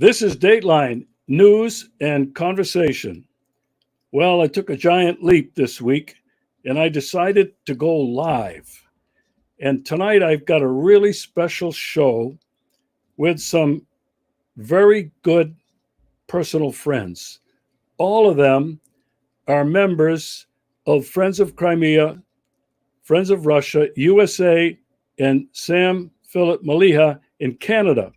This is Dateline News and Conversation. Well, I took a giant leap this week and I decided to go live. And tonight I've got a really special show with some very good personal friends. All of them are members of Friends of Crimea, Friends of Russia, USA, and Sam Philip Maliha in Canada.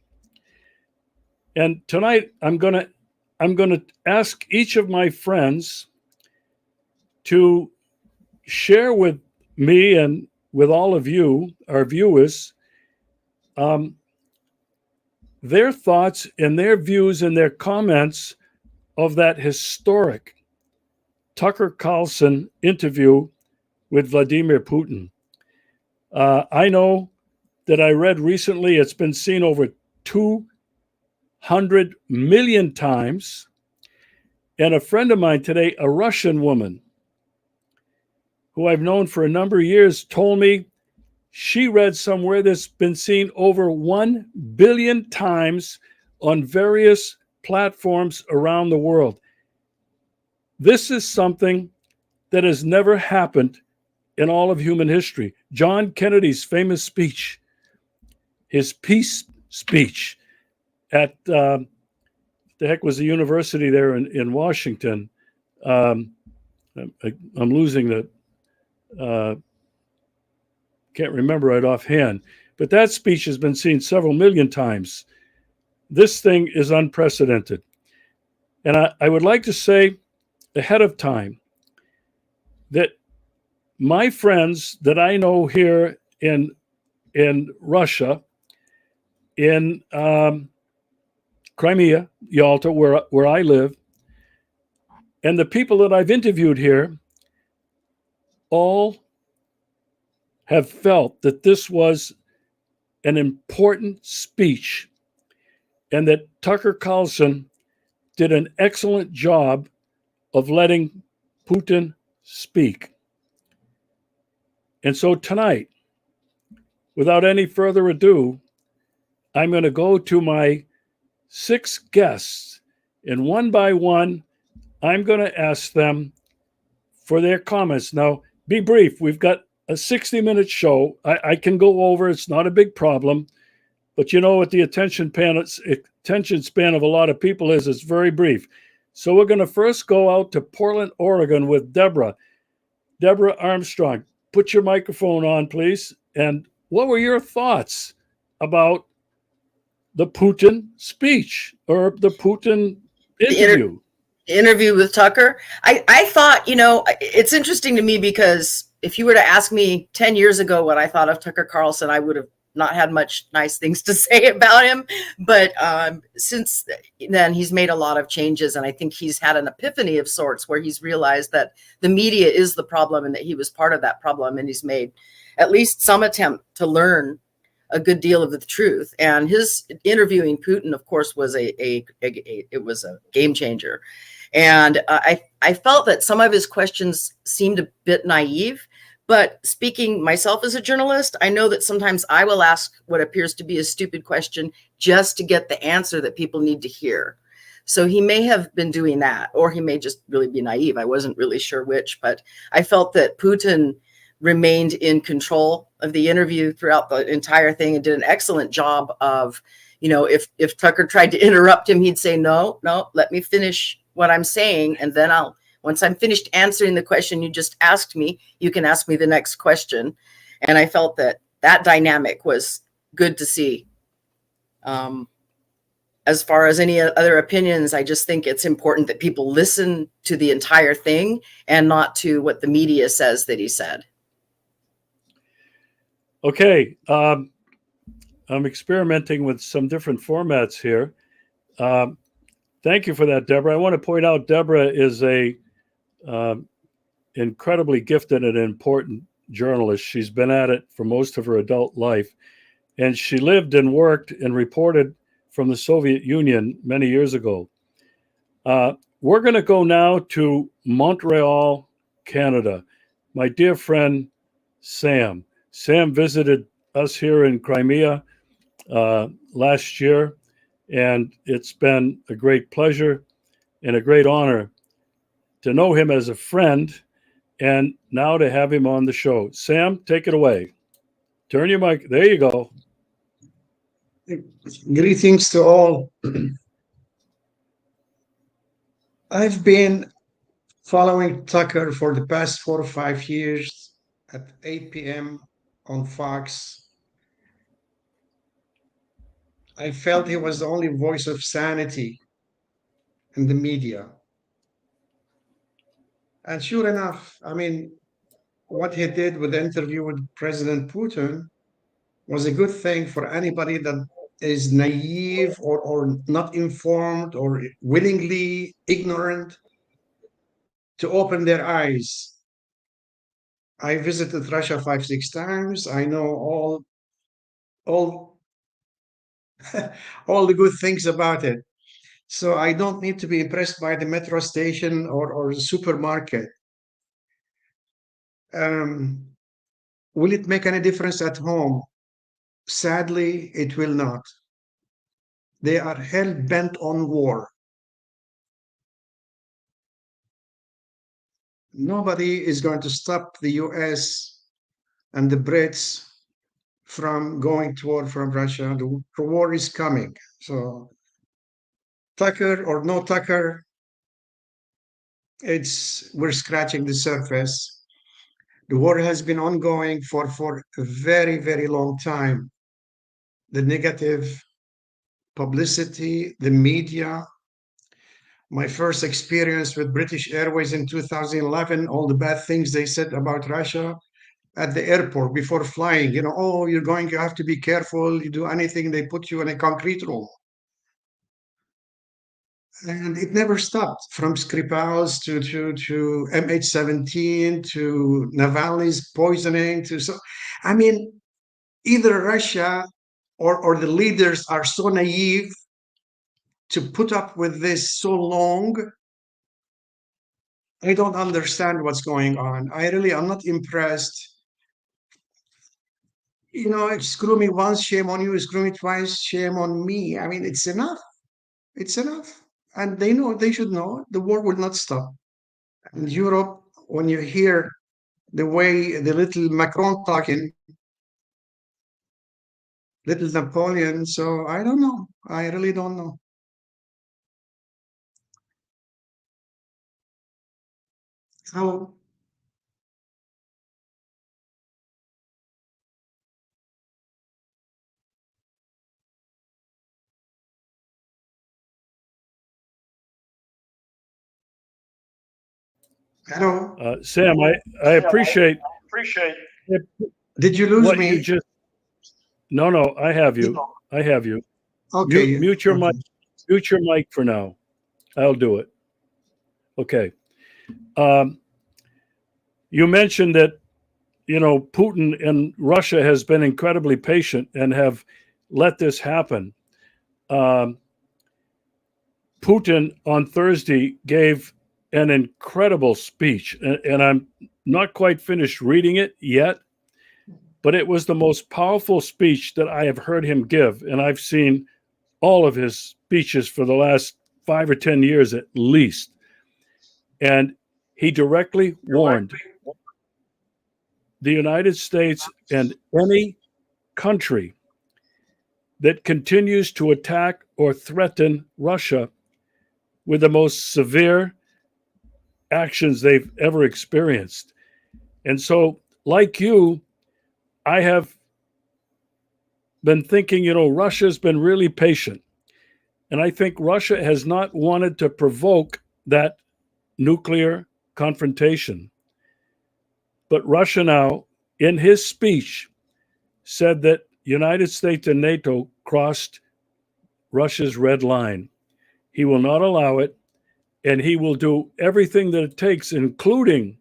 And tonight I'm going to ask each of my friends to share with me and with all of you, our viewers, their thoughts and their views and their comments of that historic Tucker Carlson interview with Vladimir Putin. I know that I read recently it's been seen over 200 million times. And a friend of mine today, a Russian woman who I've known for a number of years, told me she read somewhere that's been seen over 1 billion times on various platforms around the world. This is something that has never happened in all of human history. John Kennedy's famous speech, his peace speech at the heck was the university there in Washington. I'm losing the can't remember right offhand, but that speech has been seen several million times. This thing is unprecedented. And I would like to say ahead of time that my friends that I know here in Russia, in Crimea, Yalta, where I live, and the people that I've interviewed here, all have felt that this was an important speech and that Tucker Carlson did an excellent job of letting Putin speak. And so tonight, without any further ado, I'm going to go to my 6 guests, and one by one, I'm going to ask them for their comments. Now, be brief. We've got a 60-minute show. I can go over. It's not a big problem. But you know what the attention span of a lot of people is? It's very brief. So we're going to first go out to Portland, Oregon with Deborah. Deborah Armstrong, put your microphone on, please. And what were your thoughts about the Putin speech or the Putin interview? The interview with Tucker? I thought, it's interesting to me because if you were to ask me 10 years ago what I thought of Tucker Carlson, I would have not had much nice things to say about him. But since then, he's made a lot of changes. And I think he's had an epiphany of sorts where he's realized that the media is the problem and that he was part of that problem. And he's made at least some attempt to learn a good deal of the truth. And his interviewing Putin, of course, was it was a game changer. And I felt that some of his questions seemed a bit naive. But speaking myself as a journalist, I know that sometimes I will ask what appears to be a stupid question just to get the answer that people need to hear. So he may have been doing that, or he may just really be naive. I wasn't really sure which, but I felt that Putin remained in control of the interview throughout the entire thing and did an excellent job of, if Tucker tried to interrupt him, he'd say, no, let me finish what I'm saying. And then once I'm finished answering the question you just asked me, you can ask me the next question. And I felt that dynamic was good to see. As far as any other opinions, I just think it's important that people listen to the entire thing and not to what the media says that he said. Okay. I'm experimenting with some different formats here. Thank you for that, Deborah. I want to point out Deborah is a incredibly gifted and important journalist. She's been at it for most of her adult life. And she lived and worked and reported from the Soviet Union many years ago. We're going to go now to Montreal, Canada. My dear friend, Sam. Sam visited us here in Crimea last year, And it's been a great pleasure and a great honor to know him as a friend and now to have him on the show. Sam, take it away. Turn your mic. There you go. Greetings to all. I've been following Tucker for the past 4 or 5 years at 8 p.m. on Fox. I felt he was the only voice of sanity in the media. And sure enough, I mean, what he did with the interview with President Putin was a good thing for anybody that is naive or not informed or willingly ignorant to open their eyes. I visited Russia 5, 6 times. I know all all the good things about it. So I don't need to be impressed by the metro station or the supermarket. Um, will it make any difference at home? Sadly, it will not. They are hell bent on war. Nobody is going to stop the US and the Brits from going to war from Russia. The war is coming. So Tucker or no Tucker, we're scratching the surface. The war has been ongoing for a very, very long time. The negative publicity, the media. My first experience with British Airways in 2011, all the bad things they said about Russia at the airport before flying. Oh, you have to be careful. You do anything, they put you in a concrete room. And it never stopped, from Skripal's to MH17 to Navalny's poisoning I mean, either Russia or the leaders are so naive to put up with this so long. I don't understand what's going on. I really am not impressed. Screw me once, shame on you. Screw me twice, shame on me. I mean, it's enough. It's enough. And they should know the war will not stop. In Europe, when you hear the way the little Macron talking, little Napoleon, so I don't know. I really don't know. How Hello? Sam, I appreciate Did you lose what me? you just. No, I have you. I have you. Okay. Mute your okay. mic. Mute your mic for now. I'll do it. Okay. You mentioned that Putin and Russia has been incredibly patient and have let this happen. Putin on Thursday gave an incredible speech, and I'm not quite finished reading it yet, but it was the most powerful speech that I have heard him give, and I've seen all of his speeches for the last 5 or 10 years at least. And he directly warned the United States and any country that continues to attack or threaten Russia with the most severe actions they've ever experienced. And so, like you, I have been thinking, Russia's been really patient. And I think Russia has not wanted to provoke that nuclear confrontation. But Russia now, in his speech, said that United States and NATO crossed Russia's red line. He will not allow it, and he will do everything that it takes, including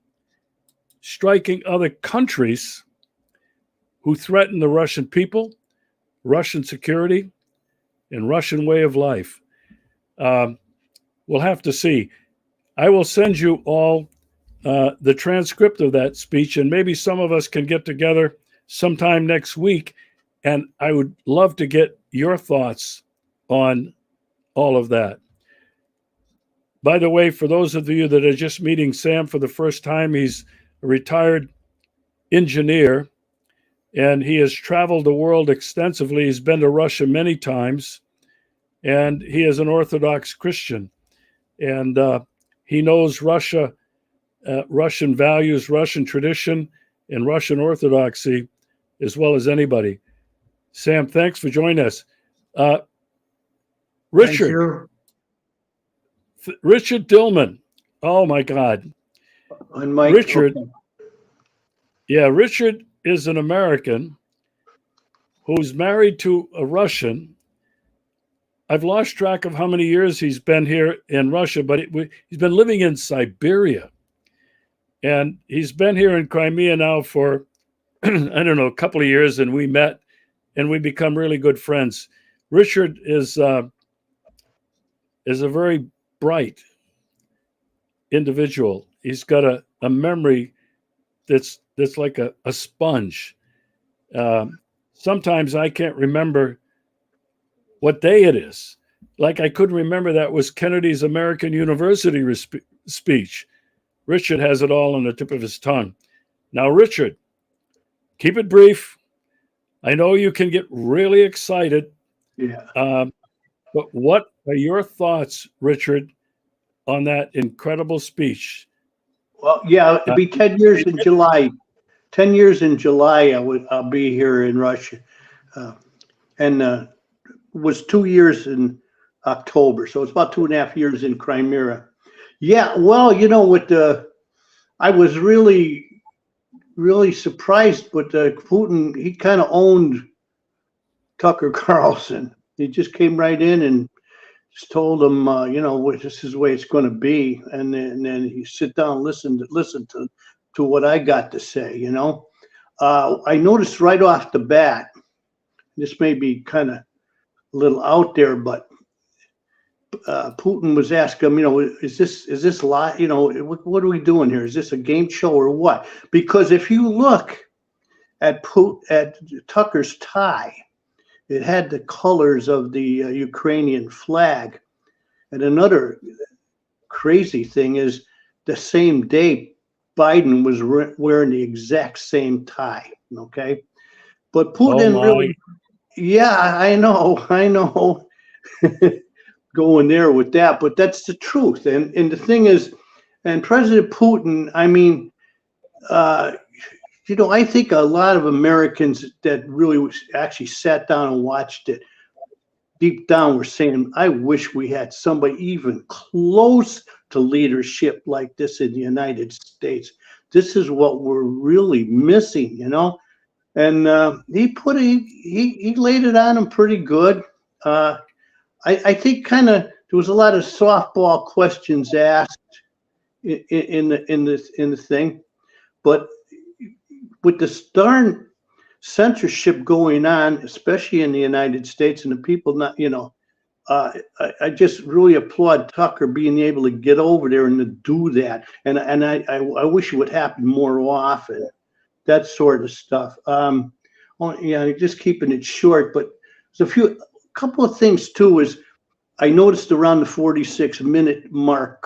striking other countries who threaten the Russian people, Russian security, and Russian way of life. We'll have to see. I will send you all the transcript of that speech, and maybe some of us can get together sometime next week. And I would love to get your thoughts on all of that. By the way, for those of you that are just meeting Sam for the first time, he's a retired engineer and he has traveled the world extensively. He's been to Russia many times and he is an Orthodox Christian. And he knows Russia, Russian values, Russian tradition, and Russian Orthodoxy as well as anybody. Sam, thanks for joining us. Richard. Richard Dillman. Oh my God. On Mike, Richard. okay. Yeah, Richard is an American who's married to a Russian. I've lost track of how many years he's been here in Russia, but he's been living in Siberia. And he's been here in Crimea now for, I don't know, a couple of years, and we met and we become really good friends. Richard is a very bright individual. He's got a memory that's like a sponge. Sometimes I can't remember what day it is. Like I couldn't remember that was Kennedy's American University speech. Richard has it all on the tip of his tongue. Now, Richard, keep it brief. I know you can get really excited. Yeah. But what are your thoughts, Richard, on that incredible speech? Well, yeah, it'll be 10 years in July. 10 years in July, I'll be here in Russia. And was 2 years in October. So it's about 2.5 years in Crimea. Yeah, well, you know, I was really surprised, but Putin, he kind of owned Tucker Carlson. He just came right in and just told him, you know, this is the way it's going to be. And then he sit down and listen to what I got to say, you know. I noticed right off the bat, this may be kind of a little out there, but Putin was asking him, you know, is this live? You know, what are we doing here? Is this a game show or what? Because if you look at Tucker's tie, it had the colors of the Ukrainian flag. And another crazy thing is the same day Biden was wearing the exact same tie. Okay. But Putin really, yeah, I know. Going there with that, but that's the truth. And the thing is, and President Putin, I mean, you know, I think a lot of Americans that really actually sat down and watched it, deep down were saying, I wish we had somebody even close to leadership like this in the United States. This is what we're really missing, you know. And he laid it on him pretty good. I think kind of there was a lot of softball questions asked in the thing, but with the darn censorship going on, especially in the United States, and the people not, you know, I just really applaud Tucker being able to get over there and to do that, and I wish it would happen more often, that sort of stuff. Yeah, just keeping it short, but there's a couple of things too. Is I noticed around the 46-minute mark,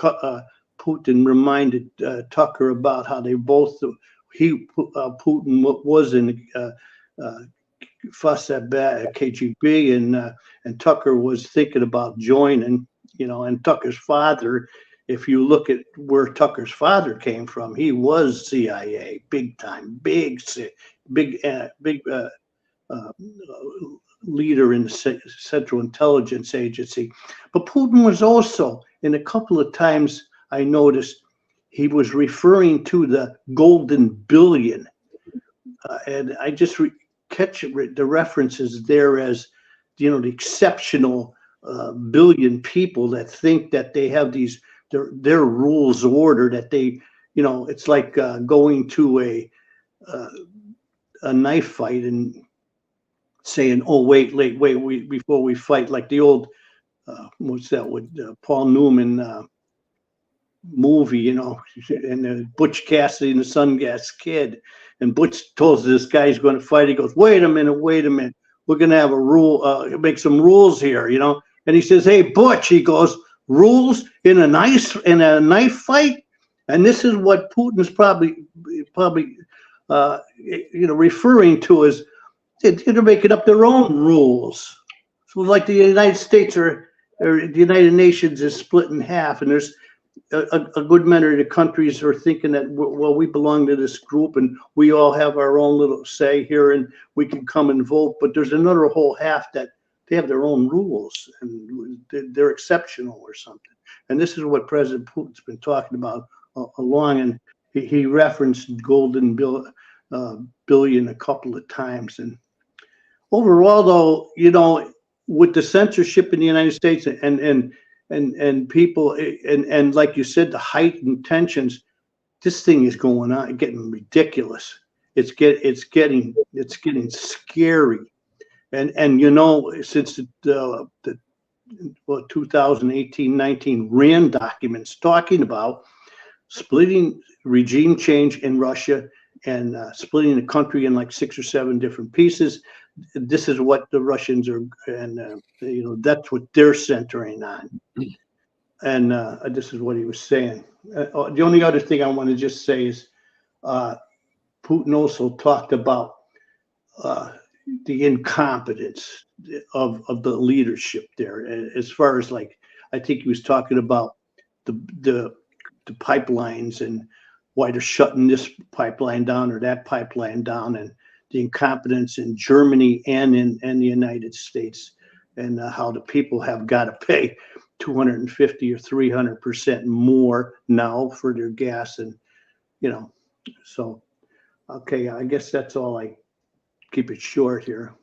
Putin reminded Tucker about how they both, Putin was in fuss at KGB, and Tucker was thinking about joining, you know, and Tucker's father, if you look at where Tucker's father came from, he was CIA, big time, big leader in the Central Intelligence Agency. But Putin was also, in a couple of times I noticed, he was referring to the golden billion. And I just catch the references there as, you know, the exceptional billion people that think that they have these, their rules order, that they, you know, it's like going to a knife fight and saying, oh, wait, before we fight, like the old, what's that with Paul Newman movie, you know, and Butch Cassidy and the Sundance Kid. And Butch tells this guy he's going to fight. He goes, wait a minute. We're going to have a rule, make some rules here, you know. And he says, "Hey, Butch," he goes, "rules in a knife fight." And this is what Putin's probably referring to as they're making up their own rules. So like the United States or the United Nations is split in half, and there's a good many of the countries are thinking that, well, we belong to this group and we all have our own little say here and we can come and vote. But there's another whole half that they have their own rules and they're exceptional or something. And this is what President Putin's been talking about along. And he referenced golden billion a couple of times. And overall, though, with the censorship in the United States and people and like you said, the heightened tensions, this thing is going on, getting ridiculous. It's getting scary. And since the 2018-19 RAND documents talking about splitting regime change in Russia and splitting the country in like 6 or 7 different pieces, this is what the Russians are, and that's what they're centering on. And this is what he was saying. The only other thing I want to just say is Putin also talked about the incompetence of the leadership there, as far as like, I think he was talking about the pipelines and why they're shutting this pipeline down or that pipeline down, and the incompetence in Germany and in the United States, and how the people have got to pay 250 or 300% more now for their gas, and so okay, I guess that's all. I keep it short here.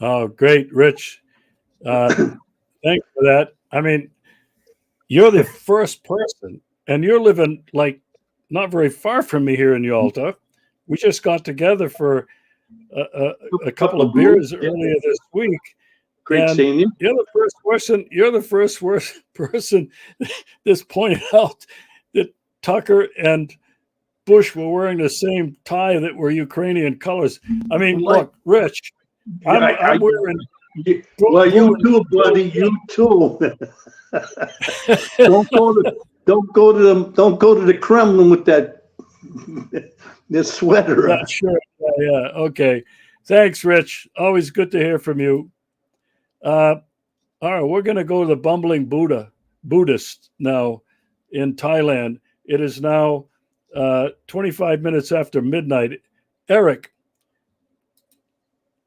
Oh, great, Rich. Thanks for that. I mean, you're the first person, and you're living like not very far from me here in Yalta. We just got together for a couple of beers earlier this week. Great seeing you. You're the first person that's pointed out that Tucker and Bush were wearing the same tie that were Ukrainian colors. I mean, look, Rich, I'm wearing. Well, you too, buddy. You too. Don't go to the Kremlin with that sweater. Yeah, sure. Yeah. Okay. Thanks, Rich. Always good to hear from you. All right, we're going to go to the Bumbling Buddhist now in Thailand. It is now 25 minutes after midnight. Eric,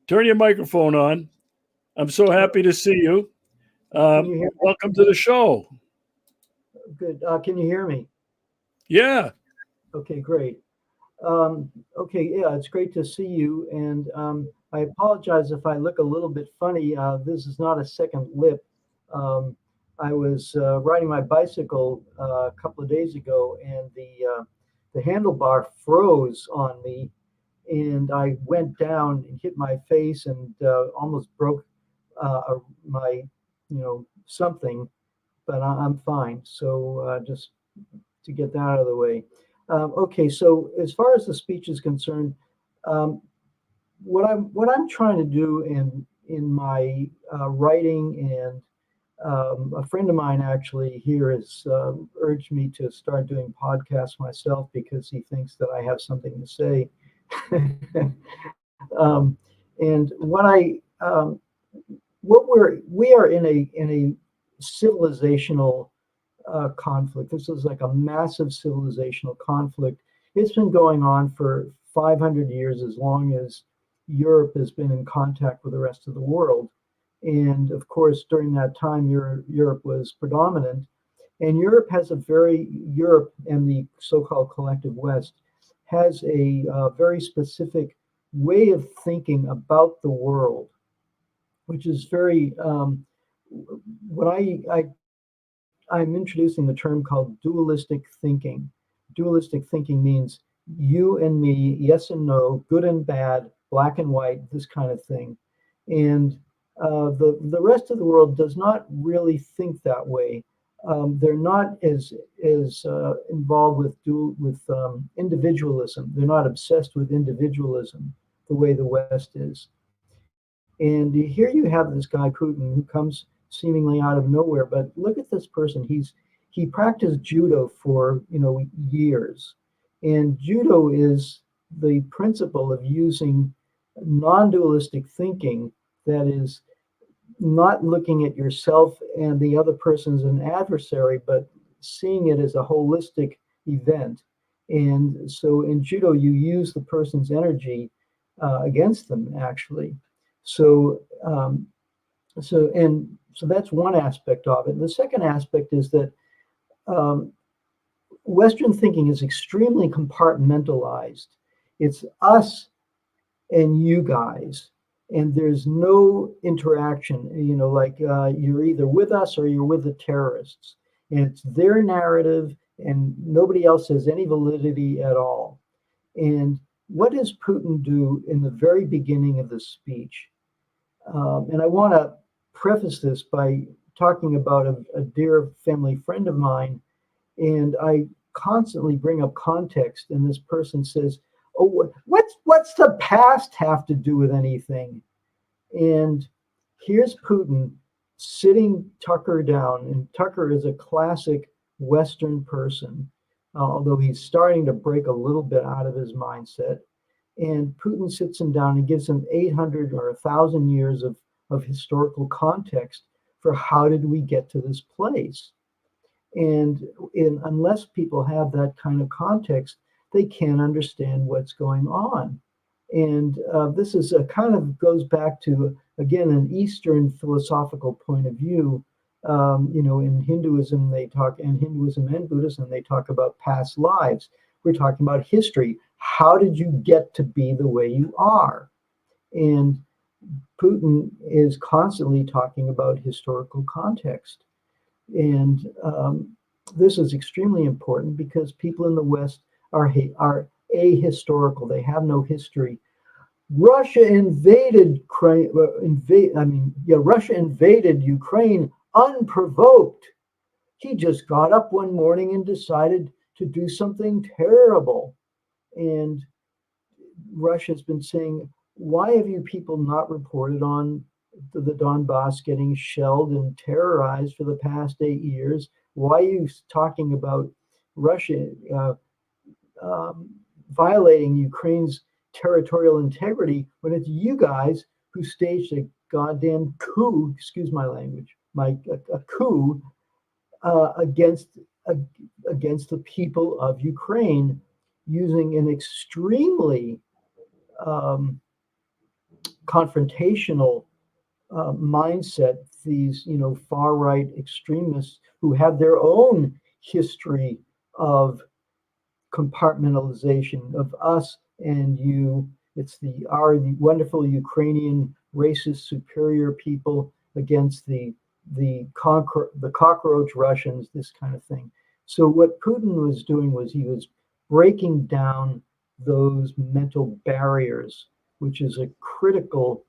turn your microphone on. I'm so happy to see you. Welcome to the show. Good. Can you hear me? Yeah. Okay, great. Okay, yeah, it's great to see you. And I apologize if I look a little bit funny. This is not a second lip. I was riding my bicycle a couple of days ago, and the handlebar froze on me, and I went down and hit my face and almost broke my, something, but I'm fine. So just to get that out of the way. Okay, so as far as the speech is concerned, what I'm trying to do in my writing, and a friend of mine actually here has urged me to start doing podcasts myself because he thinks that I have something to say. And we are in a civilizational conflict. This is like a massive civilizational conflict. It's been going on for 500 years, as long as Europe has been in contact with the rest of the world. And of course, during that time, Europe was predominant. And Europe and the so-called collective West has a very specific way of thinking about the world, which is very, I'm introducing the term called dualistic thinking. Dualistic thinking means you and me, yes and no, good and bad, black and white, this kind of thing. And the rest of the world does not really think that way. They're not as involved with individualism. They're not obsessed with individualism the way the West is. And here you have this guy Putin who comes seemingly out of nowhere, but look at this person. He practiced judo for years, and judo is the principle of using non-dualistic thinking, that is not looking at yourself and the other person as an adversary, but seeing it as a holistic event. And so in judo, you use the person's energy against them, actually. So, so that's one aspect of it. And the second aspect is that um, Western thinking is extremely compartmentalized. It's us and you guys, and there's no interaction. Like you're either with us or you're with the terrorists, and it's their narrative, and nobody else has any validity at all. And what does Putin do in the very beginning of this speech? And I want to preface this by talking about a dear family friend of mine, and I constantly bring up context, and this person says, "Oh, what's the past have to do with anything?" And here's Putin sitting Tucker down, and Tucker is a classic Western person, although he's starting to break a little bit out of his mindset. And Putin sits him down and gives him 800 or 1,000 years of historical context for how did we get to this place. And unless people have that kind of context, they can't understand what's going on. And this is a kind of goes back to, again, an Eastern philosophical point of view. In Hinduism, Hinduism and Buddhism, they talk about past lives. We're talking about history. How did you get to be the way you are? And Putin is constantly talking about historical context. And this is extremely important because people in the West are ahistorical. They have no history. Russia invaded Ukraine unprovoked. He just got up one morning and decided to do something terrible. And Russia's been saying, why have you people not reported on the Donbass getting shelled and terrorized for the past 8 years? Why are you talking about Russia violating Ukraine's territorial integrity when it's you guys who staged a goddamn coup, excuse my language, a coup against the people of Ukraine, using an extremely confrontational mindset. These far right extremists who have their own history of compartmentalization of us and you. It's the wonderful Ukrainian racist superior people against the cockroach Russians, this kind of thing. So what Putin was doing was he was breaking down those mental barriers, which is a critical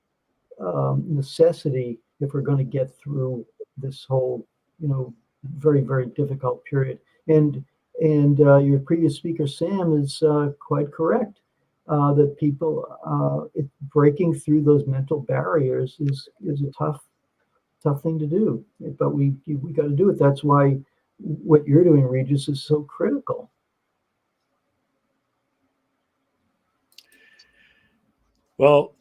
necessity if we're going to get through this whole, very, very difficult period. And your previous speaker, Sam, is quite correct that people breaking through those mental barriers is a tough thing to do. But we got to do it. That's why what you're doing, Regis, is so critical. Well,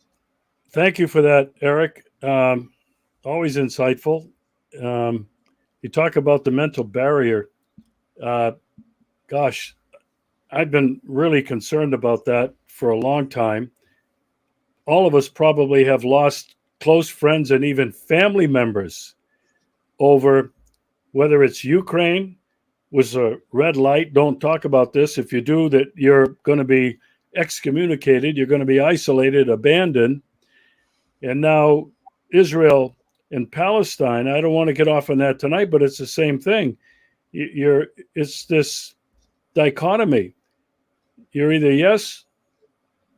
thank you for that, Eric. Always insightful. You talk about the mental barrier. Gosh, I've been really concerned about that for a long time. All of us probably have lost close friends and even family members over whether it's Ukraine was a red light. Don't talk about this. If you do, that you're going to be excommunicated. You're going to be isolated, abandoned. And now Israel and Palestine, I don't want to get off on that tonight, but it's the same thing. It's this dichotomy. You're either yes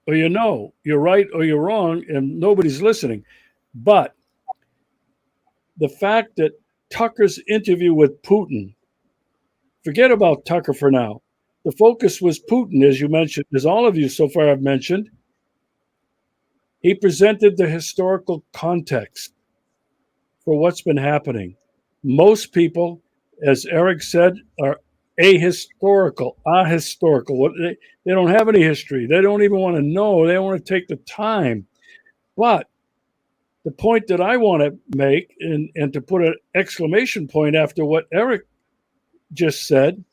or you're no. You're right or you're wrong, and nobody's listening. But the fact that Tucker's interview with Putin, forget about Tucker for now. The focus was Putin, as you mentioned, as all of you so far have mentioned. He presented the historical context for what's been happening. Most people, as Eric said, are ahistorical. They don't have any history. They don't even want to know. They don't want to take the time. But the point that I want to make, and to put an exclamation point after what Eric just said,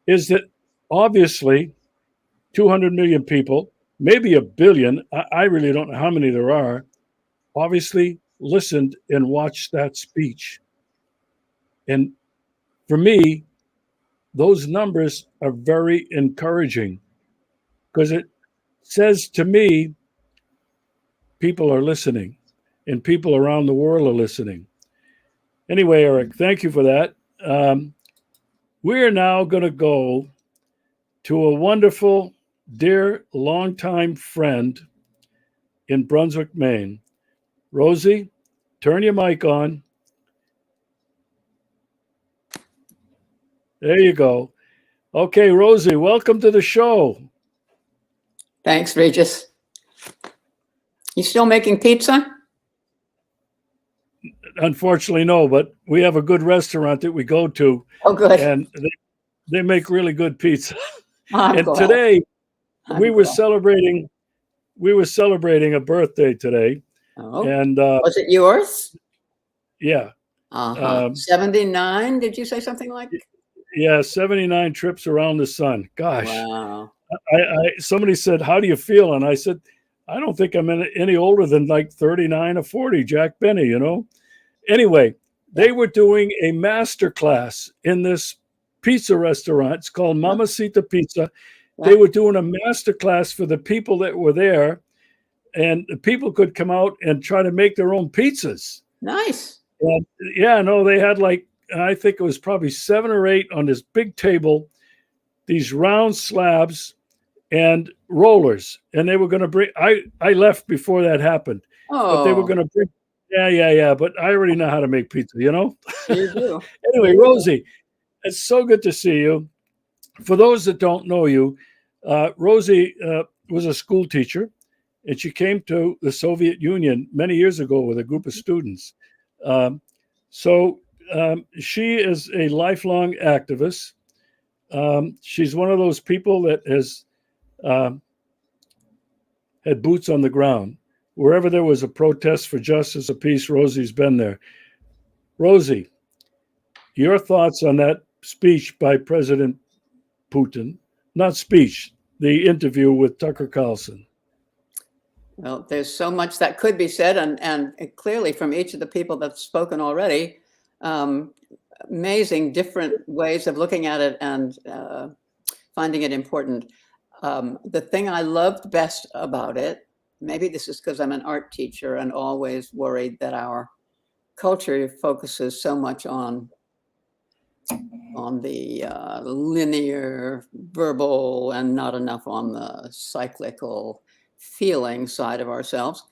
is that obviously 200 million people, maybe a billion, I really don't know how many there are, obviously listened and watched that speech. And for me, those numbers are very encouraging because it says to me, people are listening and people around the world are listening. Anyway, Eric, thank you for that. We're now going to go to a wonderful, dear, longtime friend in Brunswick, Maine. Rosie, turn your mic on. There you go. Okay, Rosie, welcome to the show. Thanks, Regis. You still making pizza? Unfortunately, no, but we have a good restaurant that we go to, Oh, good. and they make really good pizza. I'm And glad. today we were glad. celebrating a birthday today, Oh, and was it yours? yeah, 79, did you say something like? yeah, 79 trips around the sun. Gosh, Wow. somebody said, "How do you feel?" And I said, "I don't think I'm any older than like 39 or 40." Jack Benny, you know. Anyway, they were doing a master class in this pizza restaurant. It's called Mamacita Pizza. They were doing a master class for the people that were there, and the people could come out and try to make their own pizzas. Nice. And yeah, no, they had like, I think it was probably 7 or 8 on this big table, these round slabs and rollers. And they were going to bring, I left before that happened, but they were Oh, going to bring, yeah. But I already know how to make pizza, you know? you do. Anyway, Rosie, it's so good to see you. For those that don't know you, Rosie was a school teacher, and she came to the Soviet Union many years ago with a group of students. So she is a lifelong activist. She's one of those people that has had boots on the ground. Wherever there was a protest for justice or peace, Rosie's been there. Rosie, your thoughts on that speech by President Putin? Not speech, the interview with Tucker Carlson. Well, there's so much that could be said, and clearly from each of the people that's spoken already, amazing different ways of looking at it and finding it important. The thing I loved best about it, maybe this is because I'm an art teacher and always worried that our culture focuses so much on the linear, verbal, and not enough on the cyclical feeling side of ourselves.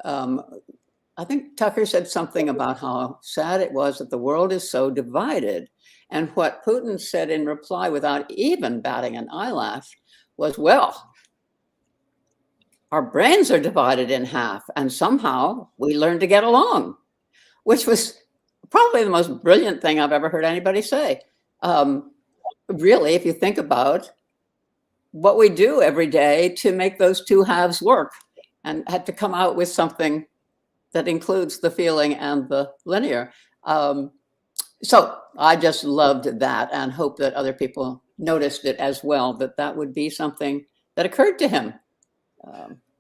I think Tucker said something about how sad it was that the world is so divided. And what Putin said in reply, without even batting an eyelash, was, well, our brains are divided in half, and somehow we learn to get along, which was probably the most brilliant thing I've ever heard anybody say. Really, if you think about what we do every day to make those two halves work, and had to come out with something that includes the feeling and the linear. So I just loved that and hope that other people noticed it as well, that would be something that occurred to him.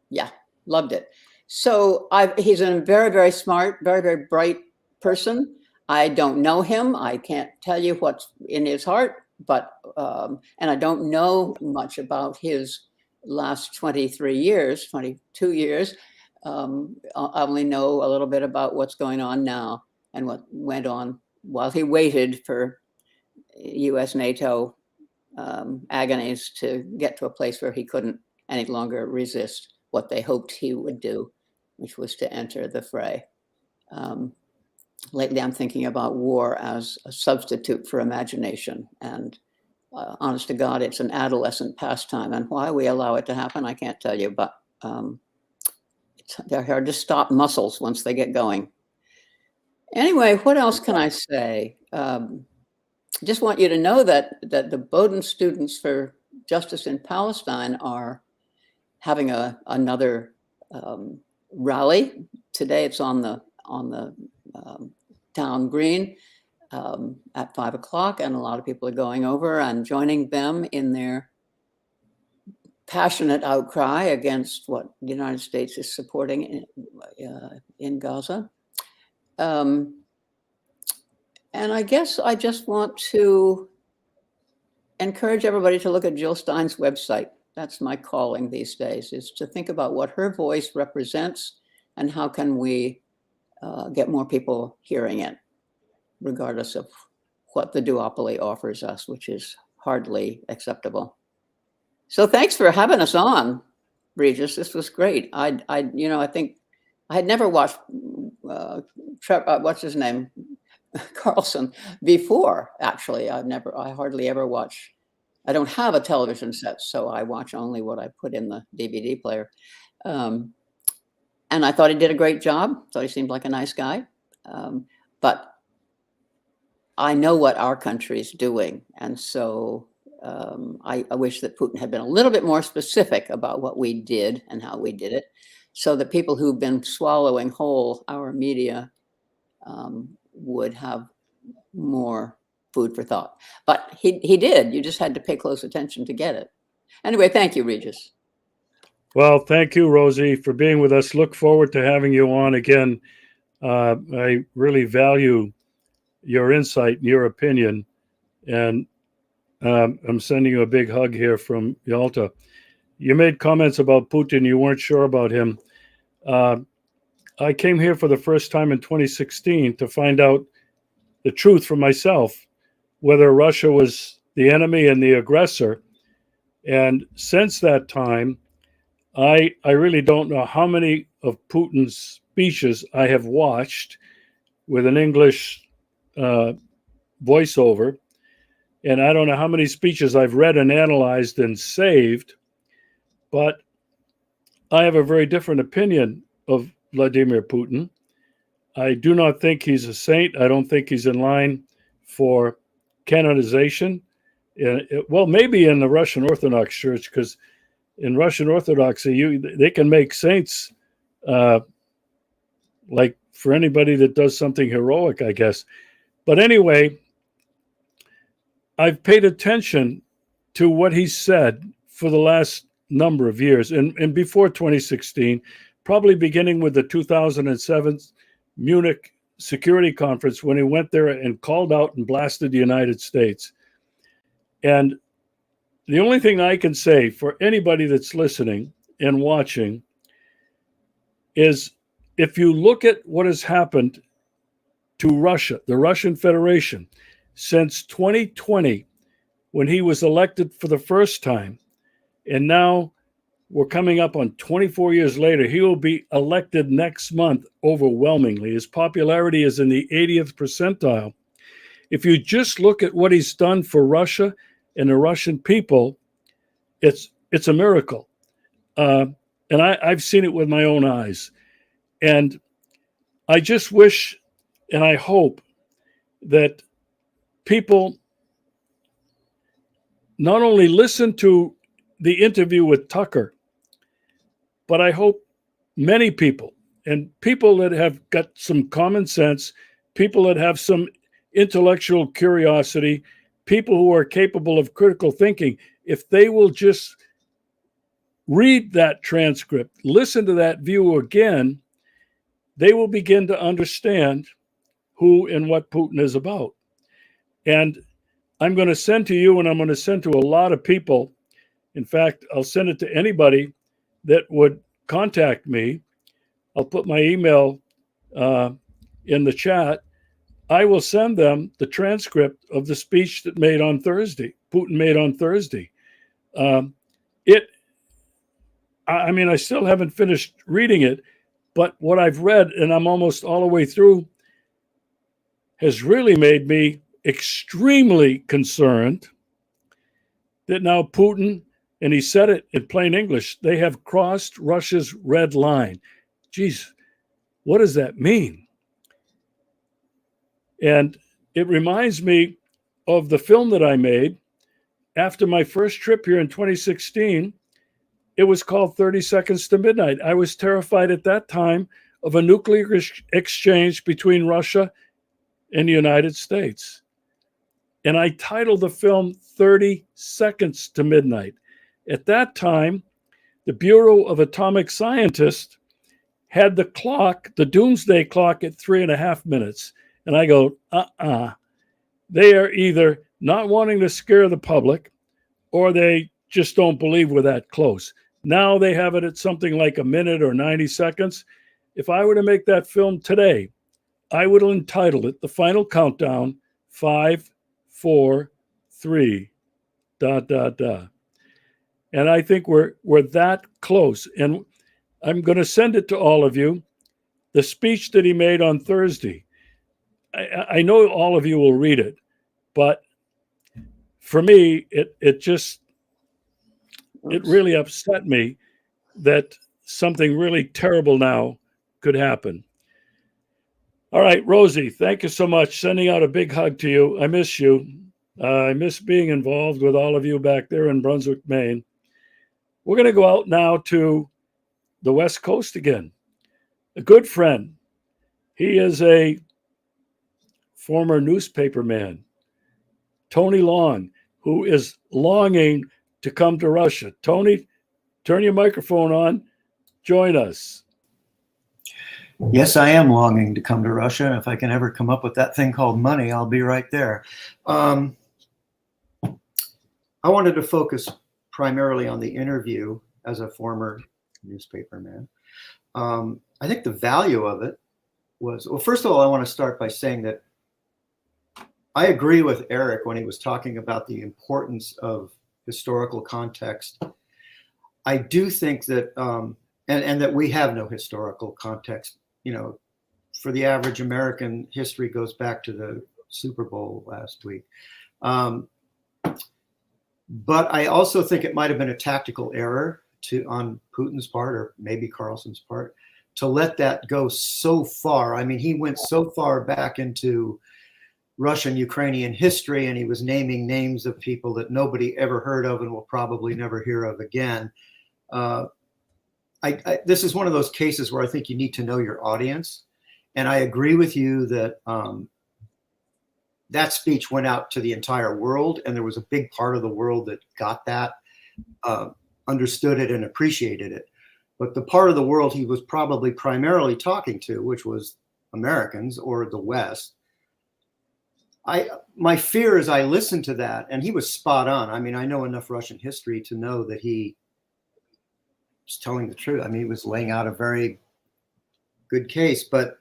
Yeah, loved it. So he's a very, very smart, very, very bright person. I don't know him. I can't tell you what's in his heart, but, and I don't know much about his last 23 years, 22 years. I only know a little bit about what's going on now and what went on while he waited for US NATO agonies to get to a place where he couldn't any longer resist what they hoped he would do, which was to enter the fray. Lately, I'm thinking about war as a substitute for imagination. And honest to God, it's an adolescent pastime. And why we allow it to happen, I can't tell you. But They're hard to stop muscles once they get going. Anyway, what else can I say? Just want you to know that the Bowdoin Students for Justice in Palestine are having another rally today. It's on the town green at 5 o'clock, and a lot of people are going over and joining them in their passionate outcry against what the United States is supporting in Gaza. And I guess I just want to encourage everybody to look at Jill Stein's website. That's my calling these days, is to think about what her voice represents and how can we get more people hearing it, regardless of what the duopoly offers us, which is hardly acceptable. So thanks for having us on, Regis. This was great. I think I had never watched what's his name, Carlson, before. Actually, I hardly ever watch. I don't have a television set, so I watch only what I put in the DVD player. And I thought he did a great job. Thought he seemed like a nice guy. But I know what our country's doing, and so I wish that Putin had been a little bit more specific about what we did and how we did it, so that people who've been swallowing whole our media would have more food for thought. But he did. You just had to pay close attention to get it. Anyway, thank you, Regis. Well, thank you, Rosie, for being with us. Look forward to having you on again. I really value your insight and your opinion. And I'm sending you a big hug here from Yalta. You made comments about Putin. You weren't sure about him. I came here for the first time in 2016 to find out the truth for myself, whether Russia was the enemy and the aggressor. And since that time, I really don't know how many of Putin's speeches I have watched with an English voiceover. And I don't know how many speeches I've read and analyzed and saved, but I have a very different opinion of Vladimir Putin. I do not think he's a saint. I don't think he's in line for canonization. Well, maybe in the Russian Orthodox Church, because in Russian Orthodoxy, they can make saints like for anybody that does something heroic, I guess. But anyway, I've paid attention to what he said for the last number of years, and before 2016, probably beginning with the 2007 Munich Security Conference, when he went there and called out and blasted the United States. And the only thing I can say for anybody that's listening and watching is, if you look at what has happened to Russia, the Russian Federation, since 2020, when he was elected for the first time, and now we're coming up on 24 years later, he will be elected next month overwhelmingly. His popularity is in the 80th percentile. If you just look at what he's done for Russia and the Russian people, it's a miracle. And I've seen it with my own eyes. And I just wish and I hope that people not only listen to the interview with Tucker, but I hope many people, and people that have got some common sense, people that have some intellectual curiosity, people who are capable of critical thinking, if they will just read that transcript, listen to that view again, they will begin to understand who and what Putin is about. And I'm going to send to you, and I'm going to send to a lot of people. In fact, I'll send it to anybody that would contact me. I'll put my email in the chat. I will send them the transcript of the speech that Putin made on Thursday. I still haven't finished reading it, but what I've read, and I'm almost all the way through, has really made me extremely concerned that now Putin, and he said it in plain English, they have crossed Russia's red line. geez, what does that mean? And it reminds me of the film that I made after my first trip here in 2016. It was called 30 Seconds to Midnight. I was terrified at that time of a nuclear exchange between Russia and the United States. And I titled the film 30 Seconds to Midnight. At that time, the Bureau of Atomic Scientists had the clock, the doomsday clock, at 3.5 minutes. And I go, They are either not wanting to scare the public, or they just don't believe we're that close. Now they have it at something like a minute or 90 seconds. If I were to make that film today, I would entitle it The Final Countdown, 5, 4, 3, ... And I think we're that close. And I'm going to send it to all of you. The speech that he made on Thursday. I know all of you will read it, but for me, it really upset me that something really terrible now could happen. All right, Rosie, thank you so much. Sending out a big hug to you. I miss you. I miss being involved with all of you back there in Brunswick, Maine. We're going to go out now to the West Coast again. A good friend. He is a former newspaperman, Tony Long, who is longing to come to Russia. Tony, turn your microphone on. Join us. Yes, I am longing to come to Russia. If I can ever come up with that thing called money, I'll be right there. I wanted to focus primarily on the interview as a former newspaperman. I think the value of it was, well, first of all, I want to start by saying that I agree with Eric when he was talking about the importance of historical context. I do think that, and that we have no historical context. You know, for the average American, history goes back to the Super Bowl last week. But I also think it might have been a tactical error on Putin's part, or maybe Carlson's part, to let that go so far. I mean, he went so far back into Russian-Ukrainian history, and he was naming names of people that nobody ever heard of and will probably never hear of again. This is one of those cases where I think you need to know your audience. And I agree with you that that speech went out to the entire world, and there was a big part of the world that got that, understood it and appreciated it. But the part of the world he was probably primarily talking to, which was Americans or the West, my fear as I listened to that, and he was spot on. I mean, I know enough Russian history to know that he was telling the truth. I mean, he was laying out a very good case. But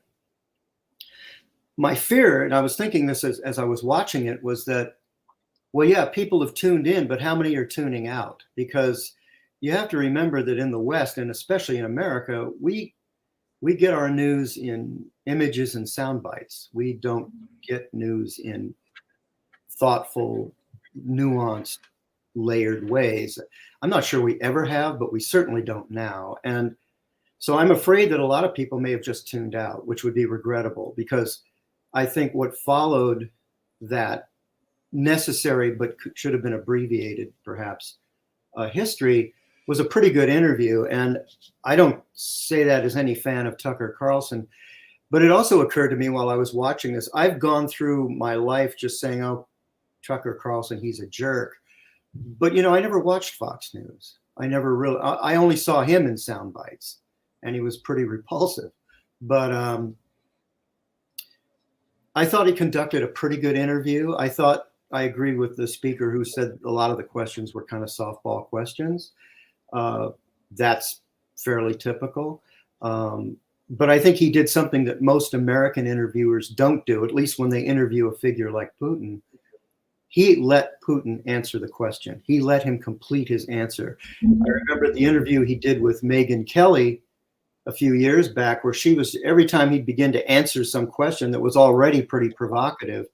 my fear, and I was thinking this as I was watching it, was that, well, yeah, people have tuned in, but how many are tuning out? Because you have to remember that in the West, and especially in America, we get our news in images and sound bites. We don't get news in thoughtful, nuanced, layered ways. I'm not sure we ever have, but we certainly don't now. And so I'm afraid that a lot of people may have just tuned out, which would be regrettable, because I think what followed that necessary but should have been abbreviated, perhaps, history was a pretty good interview. And I don't say that as any fan of Tucker Carlson, but it also occurred to me while I was watching this, I've gone through my life just saying, oh, Tucker Carlson, he's a jerk. But, you know, I never watched Fox News. I only saw him in sound bites, and he was pretty repulsive. But I thought he conducted a pretty good interview. I agreed with the speaker who said a lot of the questions were kind of softball questions. That's fairly typical. But I think he did something that most American interviewers don't do, at least when they interview a figure like Putin. He let Putin answer the question. He let him complete his answer. I remember the interview he did with Megyn Kelly a few years back, where she was, every time he'd begin to answer some question that was already pretty provocative,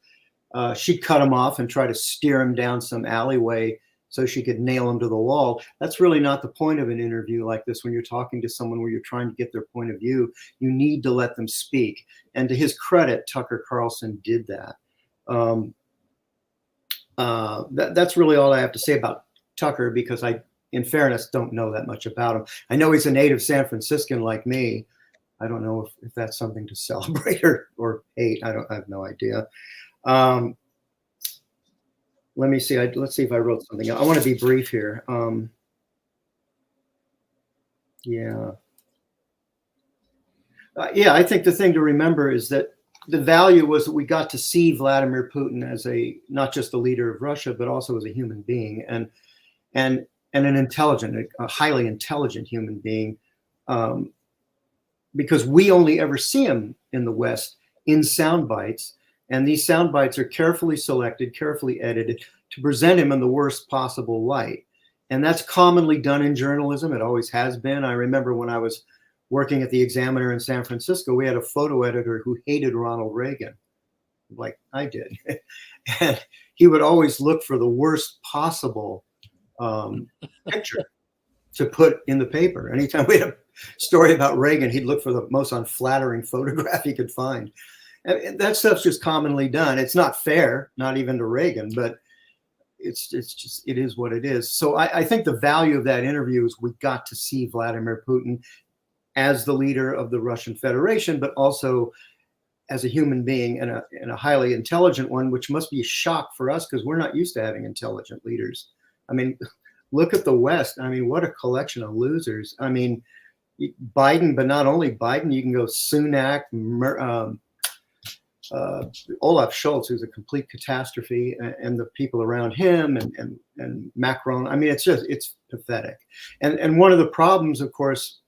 she'd cut him off and try to steer him down some alleyway so she could nail him to the wall. That's really not the point of an interview like this. When you're talking to someone where you're trying to get their point of view, you need to let them speak. And to his credit, Tucker Carlson did that. That's really all I have to say about Tucker, because I, in fairness, don't know that much about him. I know he's a native San Franciscan like me. I don't know if that's something to celebrate or hate. I have no idea. Let me see. Let's see if I wrote something. I want to be brief here. Yeah. I think the thing to remember is that the value was that we got to see Vladimir Putin as not just the leader of Russia, but also as a human being and an intelligent, a highly intelligent human being. Because we only ever see him in the West in sound bites. And these sound bites are carefully selected, carefully edited to present him in the worst possible light. And that's commonly done in journalism. It always has been. I remember when I was working at the Examiner in San Francisco, we had a photo editor who hated Ronald Reagan, like I did. And he would always look for the worst possible picture to put in the paper. Anytime we had a story about Reagan, he'd look for the most unflattering photograph he could find. And that stuff's just commonly done. It's not fair, not even to Reagan, but it is what it is. So I think the value of that interview is we got to see Vladimir Putin as the leader of the Russian Federation, but also as a human being and a highly intelligent one, which must be a shock for us because we're not used to having intelligent leaders. I mean, look at the West. I mean, what a collection of losers. I mean, Biden, but not only Biden, you can go Sunak, Olaf Scholz, who's a complete catastrophe, and the people around him, and Macron. I mean, it's pathetic. And one of the problems, of course,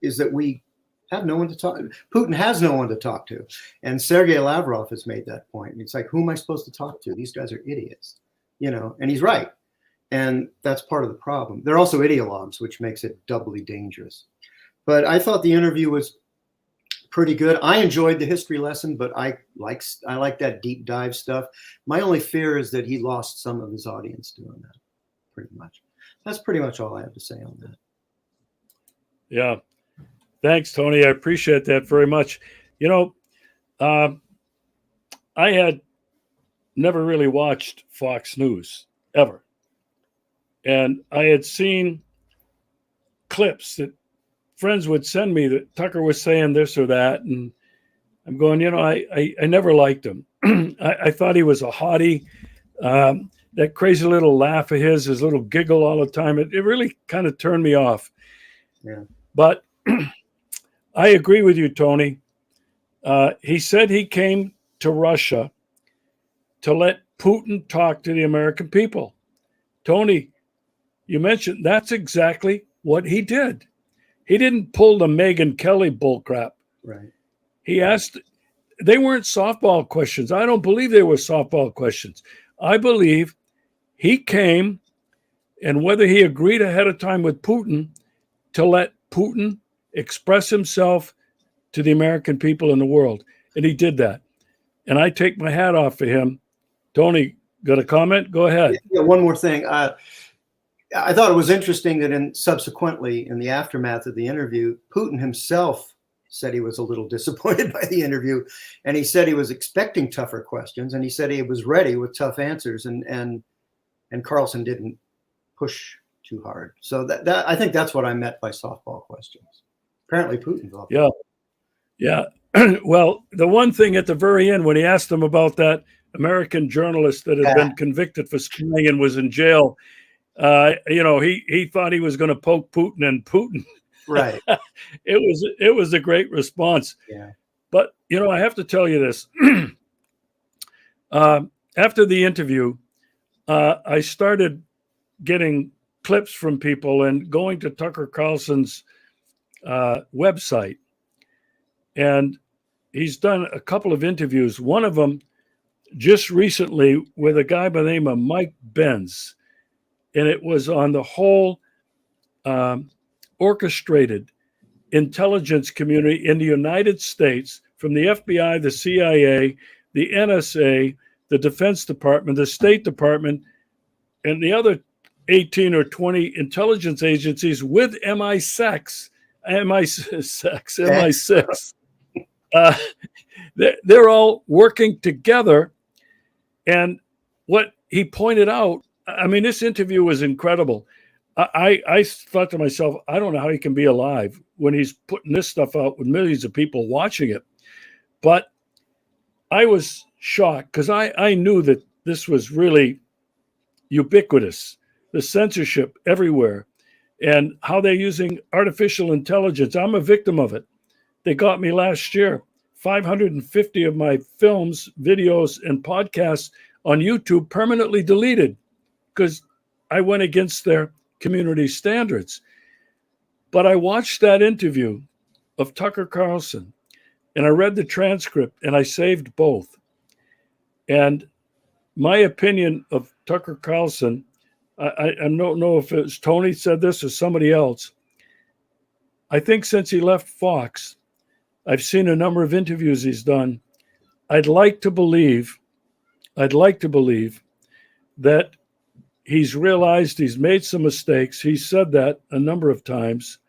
is that we have no one to talk. Putin has no one to talk to, and Sergei Lavrov has made that point. It's like, who am I supposed to talk to? These guys are idiots, and he's right. And that's part of the problem. They're also ideologues, which makes it doubly dangerous. But I thought the interview was pretty good. I enjoyed the history lesson, but I like that deep dive stuff. My only fear is that he lost some of his audience doing that, pretty much. That's pretty much all I have to say on that. Yeah. Thanks, Tony. I appreciate that very much. I had never really watched Fox News, ever. And I had seen clips that friends would send me that Tucker was saying this or that. And I'm going, I never liked him. I thought he was a haughty, that crazy little laugh of his little giggle all the time. It really kind of turned me off. Yeah. But I agree with you, Tony. He said he came to Russia to let Putin talk to the American people. Tony, you mentioned that's exactly what he did. He didn't pull the Megyn Kelly bullcrap. Right. He asked, they weren't softball questions. I don't believe they were softball questions. I believe he came, and whether he agreed ahead of time with Putin to let Putin express himself to the American people in the world. And he did that. And I take my hat off for him. Tony, got a comment? Go ahead. Yeah, one more thing. I thought it was interesting that subsequently in the aftermath of the interview, Putin himself said he was a little disappointed by the interview, and he said he was expecting tougher questions, and he said he was ready with tough answers, and Carlson didn't push too hard. So that I think that's what I meant by softball questions. Apparently Putin's off. Yeah. Well, the one thing at the very end when he asked him about that American journalist that had been convicted for spying and was in jail. He thought he was going to poke Putin, and Putin. Right. It was a great response. Yeah. But I have to tell you this. After the interview, I started getting clips from people and going to Tucker Carlson's website, and he's done a couple of interviews. One of them just recently with a guy by the name of Mike Benz. And it was on the whole orchestrated intelligence community in the United States, from the FBI, the CIA, the NSA, the Defense Department, the State Department, and the other 18 or 20 intelligence agencies with MI6, MI6. They're all working together. And what he pointed out, I mean, this interview was incredible. I thought to myself, I don't know how he can be alive when he's putting this stuff out with millions of people watching it. But I was shocked because I knew that this was really ubiquitous, the censorship everywhere, and how they're using artificial intelligence. I'm a victim of it. They got me last year. 550 of my films, videos, and podcasts on YouTube permanently deleted because I went against their community standards. But I watched that interview of Tucker Carlson, and I read the transcript, and I saved both. And my opinion of Tucker Carlson, I don't know if it was Tony said this or somebody else. I think since he left Fox, I've seen a number of interviews he's done. I'd like to believe that he's realized he's made some mistakes. He said that a number of times.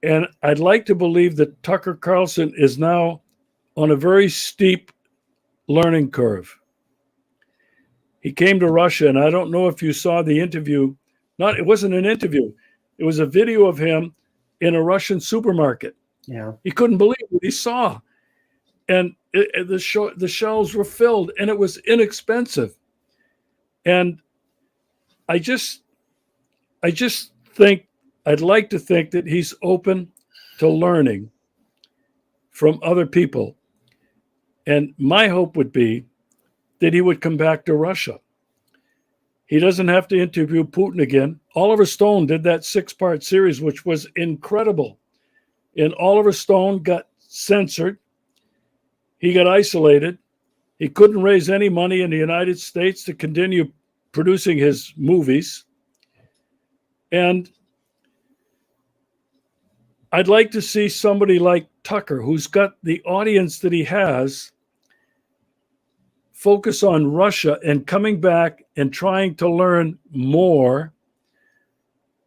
And I'd like to believe that Tucker Carlson is now on a very steep learning curve. He came to Russia, and I don't know if you saw the interview. It wasn't an interview. It was a video of him in a Russian supermarket. Yeah. He couldn't believe what he saw. And the shelves were filled, and it was inexpensive. And I just think, I'd like to think that he's open to learning from other people. And my hope would be that he would come back to Russia. He doesn't have to interview Putin again. Oliver Stone did that 6-part series, which was incredible. And Oliver Stone got censored. He got isolated. He couldn't raise any money in the United States to continue producing his movies. And I'd like to see somebody like Tucker, who's got the audience that he has, focus on Russia and coming back and trying to learn more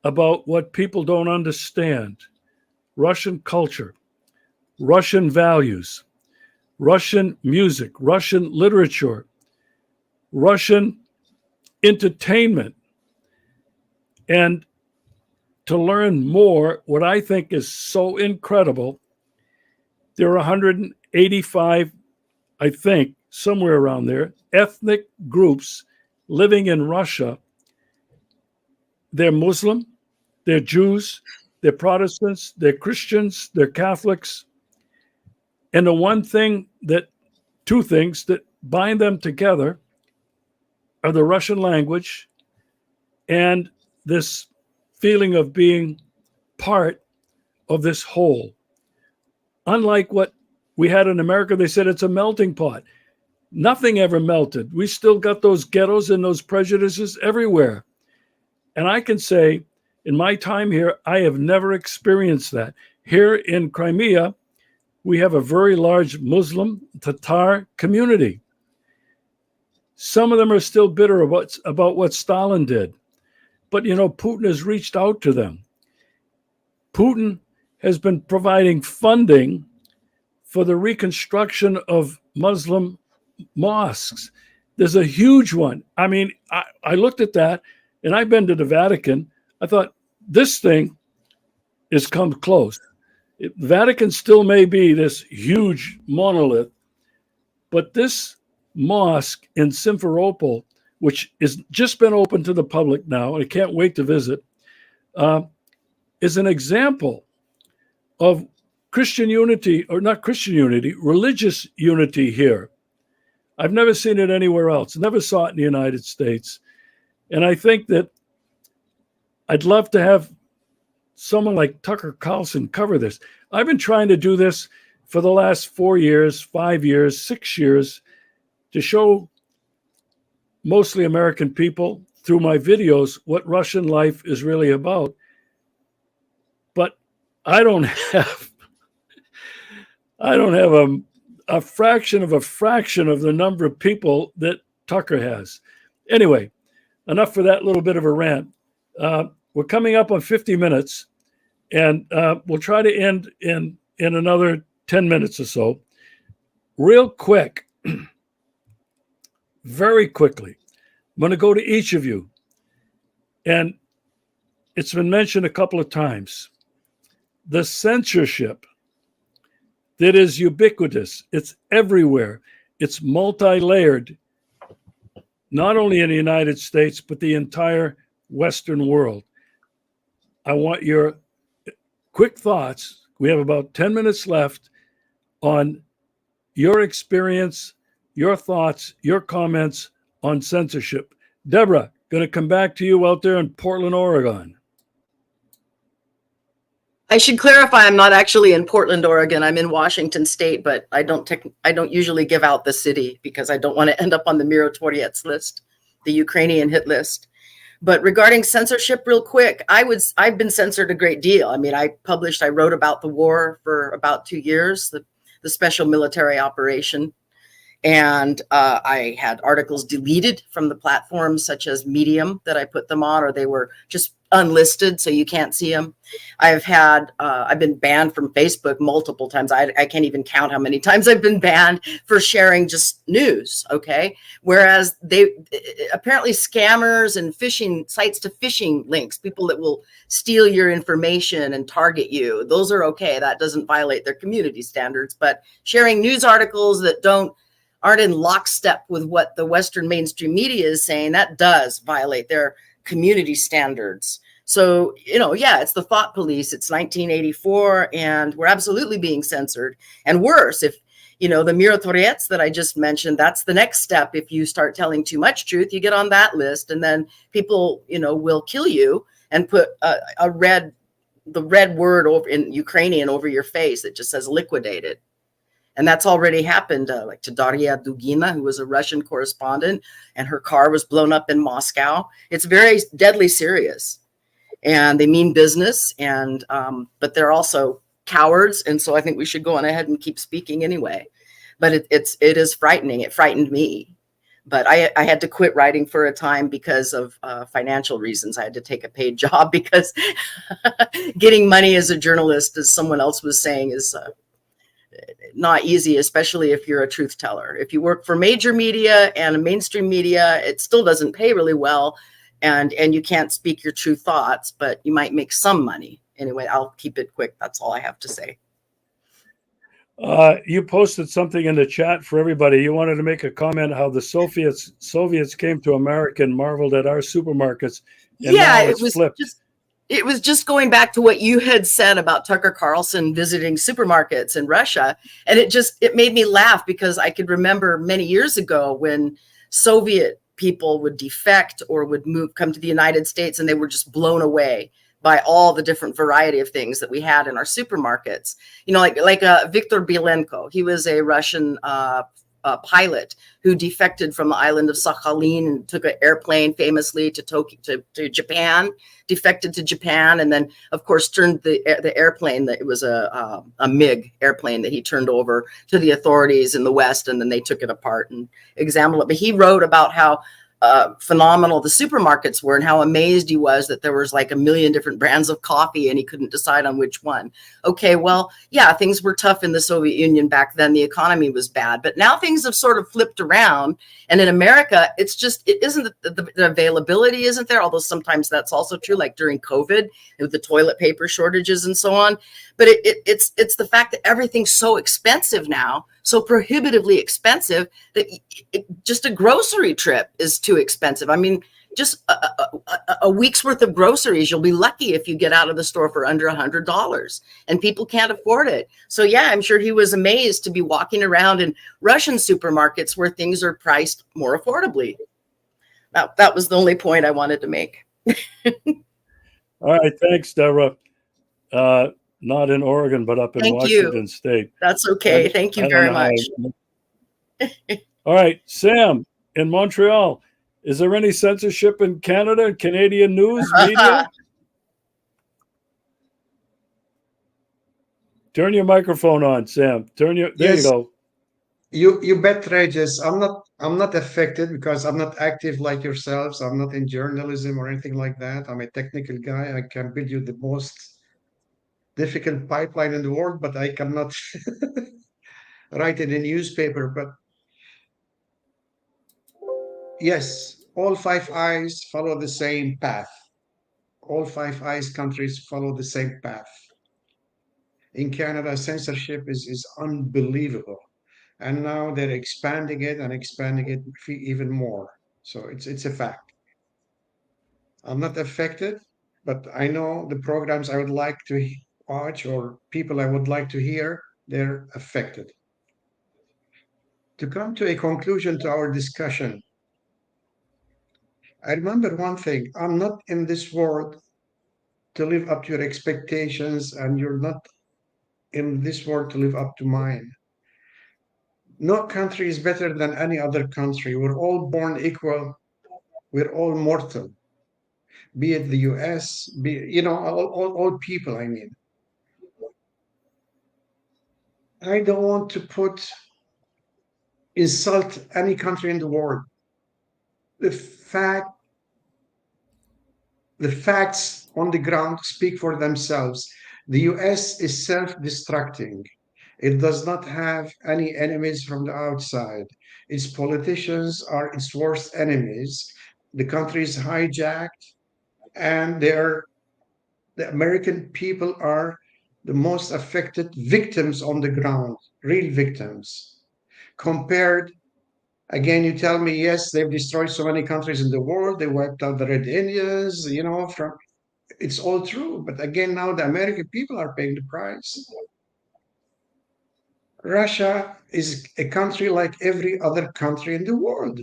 about what people don't understand. Russian culture, Russian values, Russian music, Russian literature, Russian entertainment. And to learn more, what I think is so incredible, there are 185, I think, somewhere around there, ethnic groups living in Russia. They're Muslim, they're Jews, they're Protestants, they're Christians, they're Catholics. And two things that bind them together are the Russian language and this feeling of being part of this whole. Unlike what we had in America, they said it's a melting pot. Nothing ever melted. We still got those ghettos and those prejudices everywhere. And I can say, in my time here, I have never experienced that. Here in Crimea, we have a very large Muslim Tatar community. Some of them are still bitter about what Stalin did. But, Putin has reached out to them. Putin has been providing funding for the reconstruction of Muslim mosques. There's a huge one. I mean, I looked at that, and I've been to the Vatican. I thought, this thing has come close. Vatican still may be this huge monolith, but this mosque in Simferopol, which has just been open to the public now, and I can't wait to visit, is an example of Christian unity, or not Christian unity, religious unity here. I've never seen it anywhere else, never saw it in the United States. And I think that I'd love to have someone like Tucker Carlson cover this. I've been trying to do this for the last 4 years, 5 years, 6 years, to show mostly American people through my videos what Russian life is really about. But I don't have a fraction of the number of people that Tucker has. Anyway, enough for that little bit of a rant. We're coming up on 50 minutes, and we'll try to end in another 10 minutes or so. Real quick, very quickly, I'm going to go to each of you. And it's been mentioned a couple of times. The censorship that is ubiquitous, it's everywhere, it's multi-layered, not only in the United States, but the entire Western world. I want your quick thoughts. We have about 10 minutes left on your experience, your thoughts, your comments on censorship. Deborah, going to come back to you out there in Portland, Oregon. I should clarify, I'm not actually in Portland, Oregon. I'm in Washington State, but I don't usually give out the city because I don't want to end up on the Mirotoriets list, the Ukrainian hit list. But regarding censorship, real quick, I've been censored a great deal. I mean, I wrote about the war for about 2 years, the special military operation. And I had articles deleted from the platforms such as Medium that I put them on, or they were just unlisted, so you can't see them. I've been banned from Facebook multiple times. I can't even count how many times I've been banned for sharing just news. Okay. Whereas apparently scammers and phishing sites to phishing links, people that will steal your information and target you, those are okay. That doesn't violate their community standards, but sharing news articles that aren't in lockstep with what the Western mainstream media is saying, that does violate their community standards. So, yeah, it's the thought police. It's 1984, and we're absolutely being censored. And worse, if, the Mirotoriets that I just mentioned, that's the next step. If you start telling too much truth, you get on that list, and then people, will kill you and put the red word over in Ukrainian over your face that just says liquidated. And that's already happened, like to Daria Dugina, who was a Russian correspondent, and her car was blown up in Moscow. It's very deadly serious, and they mean business, and but they're also cowards. And so I think we should go on ahead and keep speaking anyway. But it is frightening. It frightened me. But I had to quit writing for a time because of financial reasons. I had to take a paid job because getting money as a journalist, as someone else was saying, is not easy, especially if you're a truth teller. If you work for major media and mainstream media, it still doesn't pay really well, and you can't speak your true thoughts, but you might make some money. Anyway, I'll keep it quick. That's all I have to say. You posted something in the chat for everybody. You wanted to make a comment how the Soviets came to America and marveled at our supermarkets. And yeah, now it's flipped. It was just going back to what you had said about Tucker Carlson visiting supermarkets in Russia. And it made me laugh because I could remember many years ago when Soviet people would defect or would come to the United States, and they were just blown away by all the different variety of things that we had in our supermarkets. Like Viktor Bielenko, he was a Russian pilot who defected from the island of Sakhalin and took an airplane famously to Japan, defected to Japan, and then of course turned the airplane, that it was a MiG airplane that he turned over to the authorities in the West, and then they took it apart and examined it. But he wrote about how phenomenal the supermarkets were and how amazed he was that there was like 1 million different brands of coffee and he couldn't decide on which one. Okay, well, yeah, things were tough in the Soviet Union back then. The economy was bad, but now things have sort of flipped around. And in America, it isn't the availability isn't there, although sometimes that's also true, like during COVID with the toilet paper shortages and so on. But it's the fact that everything's so expensive now, so prohibitively expensive, that just a grocery trip is too expensive. I mean, just a week's worth of groceries, you'll be lucky if you get out of the store for under $100, and people can't afford it. So yeah, I'm sure he was amazed to be walking around in Russian supermarkets where things are priced more affordably. That was the only point I wanted to make. All right, thanks, Deborah. Not in Oregon, but up in Washington State. That's okay. Thank you very much. All right, Sam in Montreal. Is there any censorship in Canada, Canadian news media? Turn your microphone on, Sam. There you go. You bet, Regis. I'm not affected because I'm not active like yourselves. I'm not in journalism or anything like that. I'm a technical guy. I can build you the most difficult pipeline in the world, but I cannot write in a newspaper. But yes, all Five Eyes follow the same path. All Five Eyes countries follow the same path. In Canada, censorship is unbelievable. And now they're expanding it and expanding it even more. So it's a fact. I'm not affected, but I know the programs I would like to watch or people I would like to hear, they're affected. To come to a conclusion to our discussion, I remember one thing. I'm not in this world to live up to your expectations, and you're not in this world to live up to mine. No country is better than any other country. We're all born equal. We're all mortal, be it the US, all people, I mean. I don't want to insult any country in the world. The fact, the facts on the ground speak for themselves. The US is self-destructing. It does not have any enemies from the outside. Its politicians are its worst enemies. The country is hijacked, and the American people are the most affected victims on the ground, real victims. Compared, again, you tell me, yes, they've destroyed so many countries in the world, they wiped out the Red Indians, from it's all true. But again, now the American people are paying the price. Russia is a country like every other country in the world.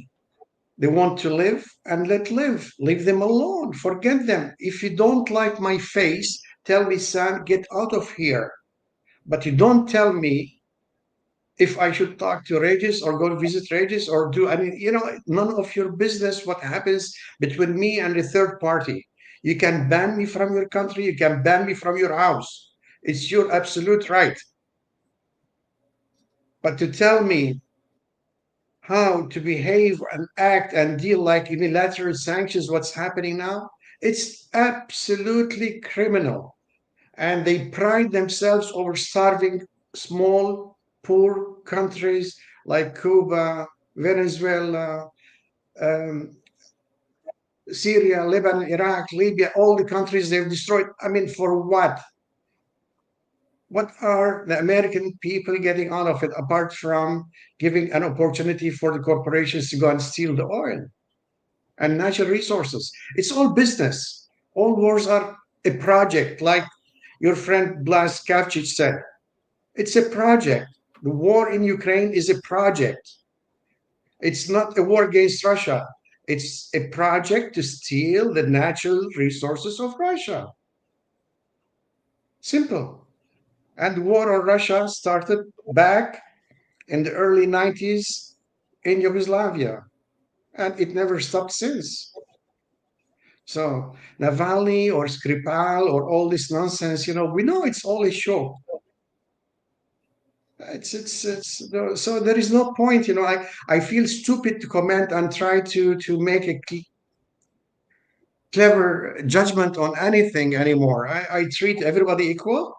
They want to live and let live. Leave them alone. Forget them. If you don't like my face, tell me, son, get out of here. But you don't tell me if I should talk to Regis or go visit Regis or do, I mean, none of your business what happens between me and a third party. You can ban me from your country, you can ban me from your house. It's your absolute right. But to tell me how to behave and act and deal like unilateral sanctions, what's happening now, it's absolutely criminal. And they pride themselves over starving small, poor countries like Cuba, Venezuela, um, Syria, Lebanon, Iraq, Libya, all the countries they've destroyed. I mean, for what? What are the American people getting out of it apart from giving an opportunity for the corporations to go and steal the oil and natural resources? It's all business. All wars are a project, like your friend Blas Kavcic said. It's a project. The war in Ukraine is a project. It's not a war against Russia. It's a project to steal the natural resources of Russia. Simple. And the war on Russia started back in the early 90s in Yugoslavia, and it never stopped since. So Navalny or Skripal or all this nonsense, we know it's all a show. So there is no point. I feel stupid to comment and try to make a clever judgment on anything anymore. I treat everybody equal,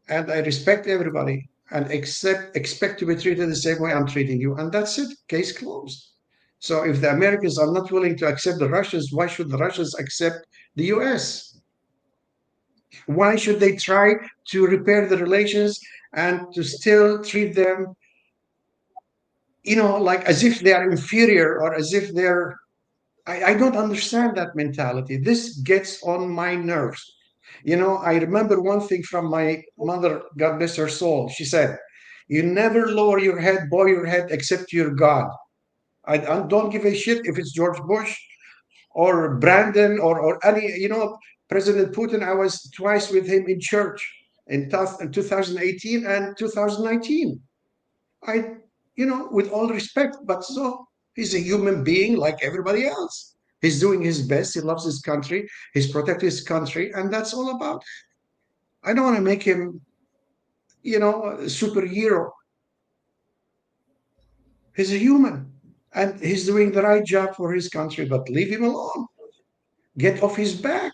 and I respect everybody, and expect to be treated the same way I'm treating you, and that's it. Case closed. So if the Americans are not willing to accept the Russians, why should the Russians accept the US? Why should they try to repair the relations and to still treat them, like as if they are inferior or as if they're. I don't understand that mentality. This gets on my nerves. I remember one thing from my mother, God bless her soul. She said, "You never lower your head, bow your head, except to your God." I don't give a shit if it's George Bush or Brandon or any, President Putin. I was twice with him in church in 2018 and 2019. With all respect, but so he's a human being like everybody else. He's doing his best. He loves his country. He's protecting his country, and that's all about. I don't want to make him, a superhero. He's a human, and he's doing the right job for his country, but leave him alone. Get off his back.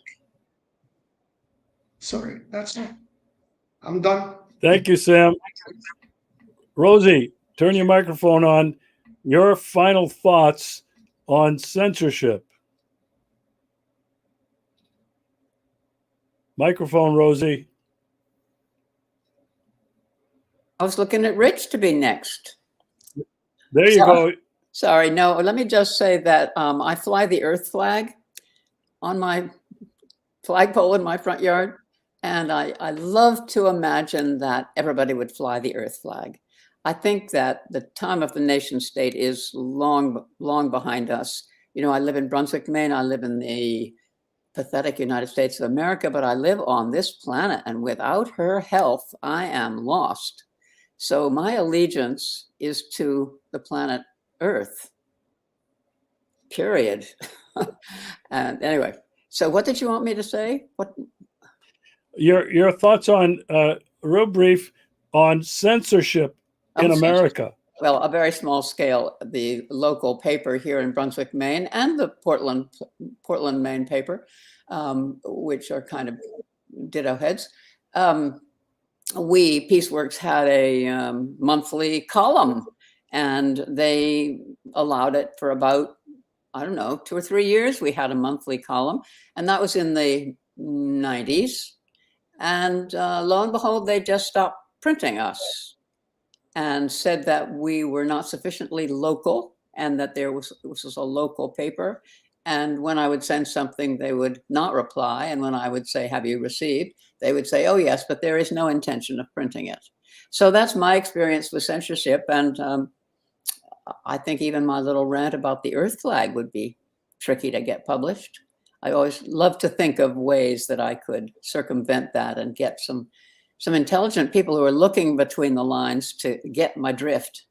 Sorry, that's it. I'm done. Thank you, Sam. Rosie, turn your microphone on. Your final thoughts on censorship. Microphone, Rosie. I was looking at Rich to be next. There you go. Sorry, no, let me just say that I fly the Earth flag on my flagpole in my front yard. And I love to imagine that everybody would fly the Earth flag. I think that the time of the nation state is long, long behind us. You know, I live in Brunswick, Maine. I live in the pathetic United States of America, but I live on this planet, and without her health, I am lost. So my allegiance is to the planet Earth, period. And anyway, so what did you want me to say? What? Your thoughts on, real brief, on censorship in America. Well, a very small scale, the local paper here in Brunswick, Maine, and the Portland, Maine paper, which are kind of ditto heads. We, Peaceworks, had a monthly column, and they allowed it for about, I don't know, 2 or 3 years. We had a monthly column, and that was in the 90s. And lo and behold, they just stopped printing us and said that we were not sufficiently local and that this was a local paper. And when I would send something, they would not reply. And when I would say, have you received? They would say, oh, yes, but there is no intention of printing it. So that's my experience with censorship. And I think even my little rant about the Earth flag would be tricky to get published. I always love to think of ways that I could circumvent that and get some intelligent people who are looking between the lines to get my drift.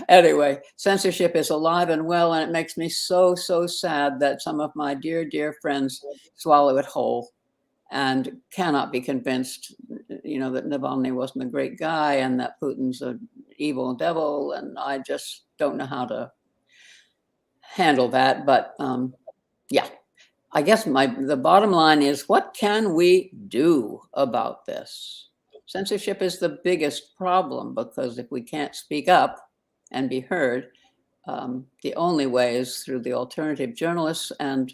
Anyway, censorship is alive and well, and it makes me so, so sad that some of my dear, dear friends swallow it whole and cannot be convinced, you know, that Navalny wasn't a great guy and that Putin's an evil devil. And I just don't know how to handle that. But yeah. I guess the bottom line is, what can we do about this? Censorship is the biggest problem, because if we can't speak up and be heard, the only way is through the alternative journalists and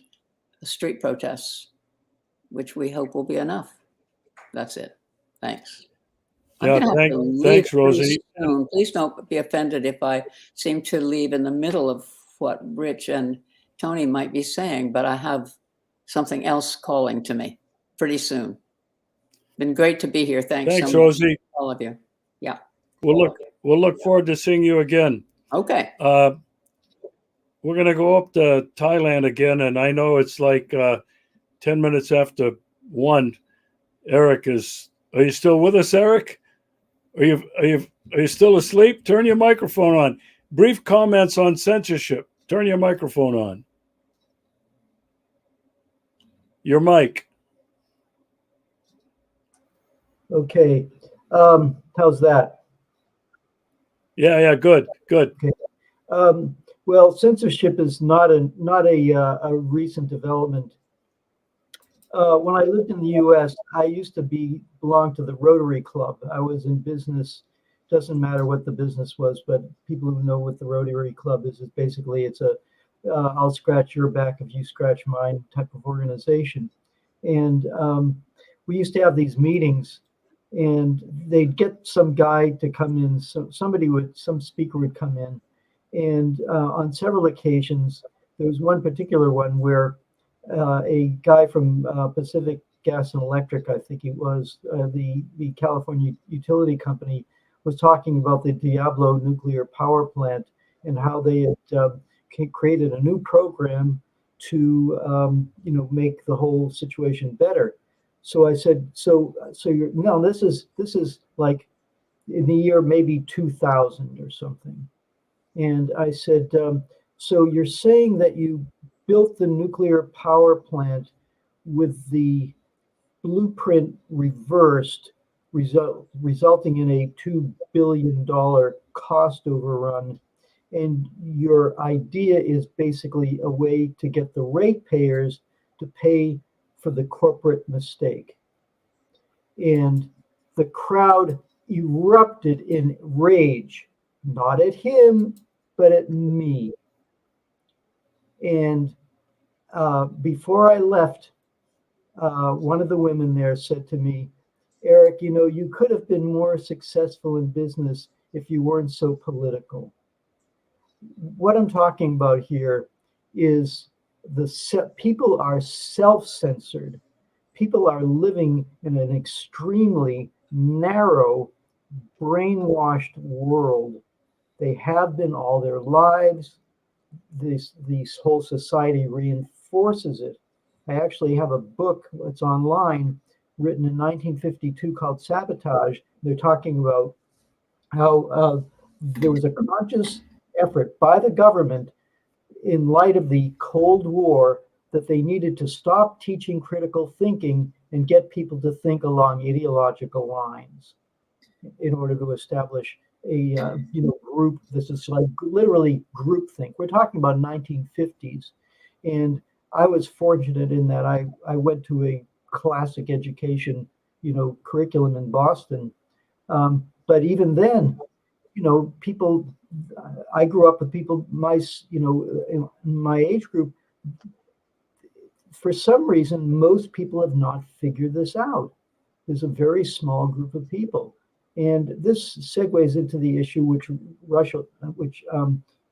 street protests, which we hope will be enough. That's it. Thanks. Yeah, thanks, Rosie. Soon. Please don't be offended if I seem to leave in the middle of what Rich and Tony might be saying, but I have something else calling to me pretty soon. Been great to be here. Thanks so much, Rosie. all of you. Yeah. We'll look forward to seeing you again. Okay. We're going to go up to Thailand again, and I know it's like 10 minutes after 1. Eric are you still with us, Eric? Are you still asleep? Turn your microphone on. Brief comments on censorship. Turn your microphone on. Your mic. Okay. How's that? Yeah, good. Okay. Well, censorship is not a recent development. When I lived in the U.S., I used to belong to the Rotary Club. I was in business. Doesn't matter what the business was, but people who know what the Rotary Club is basically it's a I'll scratch your back if you scratch mine type of organization. And we used to have these meetings, and they'd get some guy to come in. So some speaker would come in, and on several occasions, there was one particular one where a guy from Pacific Gas and Electric, I think it was, the California utility company, was talking about the Diablo nuclear power plant and how they had created a new program to make the whole situation better. So I said, so this is like in the year maybe 2000 or something. And I said, so you're saying that you built the nuclear power plant with the blueprint reversed, resulting in a $2 billion cost overrun. And your idea is basically a way to get the ratepayers to pay for the corporate mistake. And the crowd erupted in rage, not at him, but at me. And before I left, one of the women there said to me, Eric, you know, you could have been more successful in business if you weren't so political. What I'm talking about here is people are self-censored. People are living in an extremely narrow, brainwashed world. They have been all their lives. This whole society reinforces it. I actually have a book that's online written in 1952 called Sabotage. They're talking about how there was a conscious effort by the government in light of the Cold War that they needed to stop teaching critical thinking and get people to think along ideological lines in order to establish a group. This is like literally groupthink. We're talking about 1950s, and I was fortunate in that I went to a classic education, curriculum in Boston. But even then, people, I grew up with people, in my age group. For some reason, most people have not figured this out. There's a very small group of people. And this segues into the issue which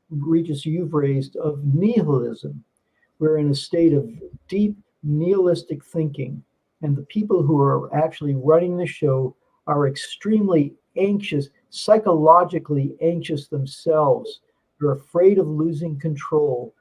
Regis, you've raised, of nihilism. We're in a state of deep nihilistic thinking, and the people who are actually running the show are extremely anxious, psychologically anxious themselves. They're afraid of losing control.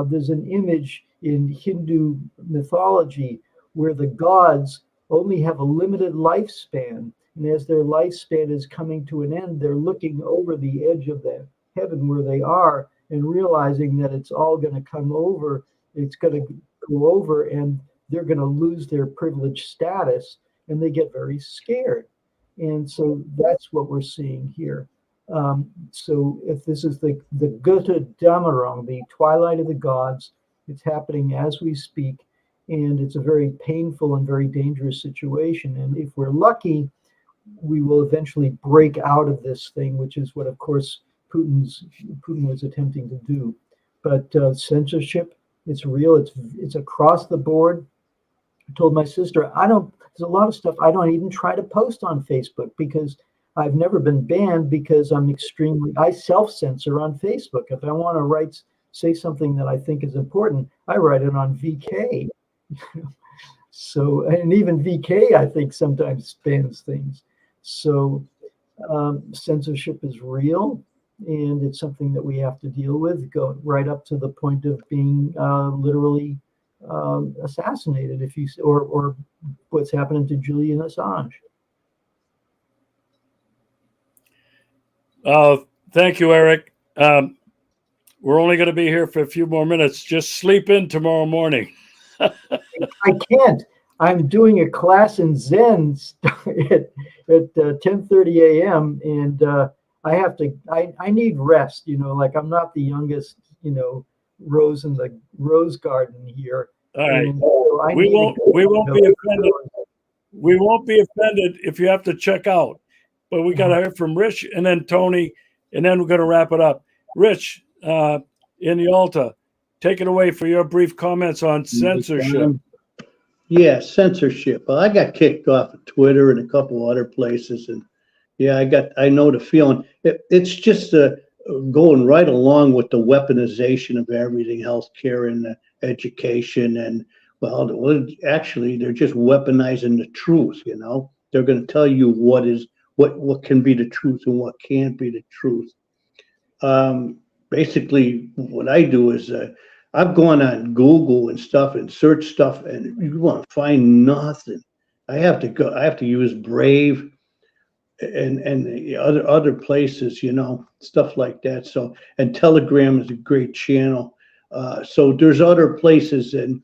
There's an image in Hindu mythology where the gods only have a limited lifespan, and as their lifespan is coming to an end, they're looking over the edge of the heaven where they are and realizing that it's all going to come over. It's going to go over, and they're going to lose their privileged status, and they get very scared. And so that's what we're seeing here. So if this is the Götterdämmerung, the twilight of the gods, it's happening as we speak, and it's a very painful and very dangerous situation. And if we're lucky, we will eventually break out of this thing, which is what, of course, Putin was attempting to do. But censorship, it's real. It's across the board. I told my sister, there's a lot of stuff I don't even try to post on Facebook because I've never been banned, because I self-censor on Facebook. If I want to say something that I think is important, I write it on VK. So, and even VK, I think, sometimes bans things. So censorship is real, and it's something that we have to deal with, go right up to the point of being literally assassinated, or what's happening to Julian Assange. Thank you, Eric. We're only going to be here for a few more minutes. Just sleep in tomorrow morning. I can't. I'm doing a class in Zen at 10:30 a.m. and I need rest. Like I'm not the youngest, rose in the rose garden here. All right. And so we won't be offended. We won't be offended if you have to check out. But we got to hear from Rich and then Tony, and then we're going to wrap it up. Rich, in Yalta, take it away for your brief comments on censorship. Yeah, censorship. Well, I got kicked off of Twitter and a couple other places, and yeah, I know the feeling. It's just going right along with the weaponization of everything, healthcare and education, and well, actually, they're just weaponizing the truth. They're going to tell you what can be the truth and what can't be the truth. Basically, what I do is I've gone on Google and stuff and search stuff, and you want to find nothing. I have to use Brave and the other places, stuff like that. So, and Telegram is a great channel. So there's other places, and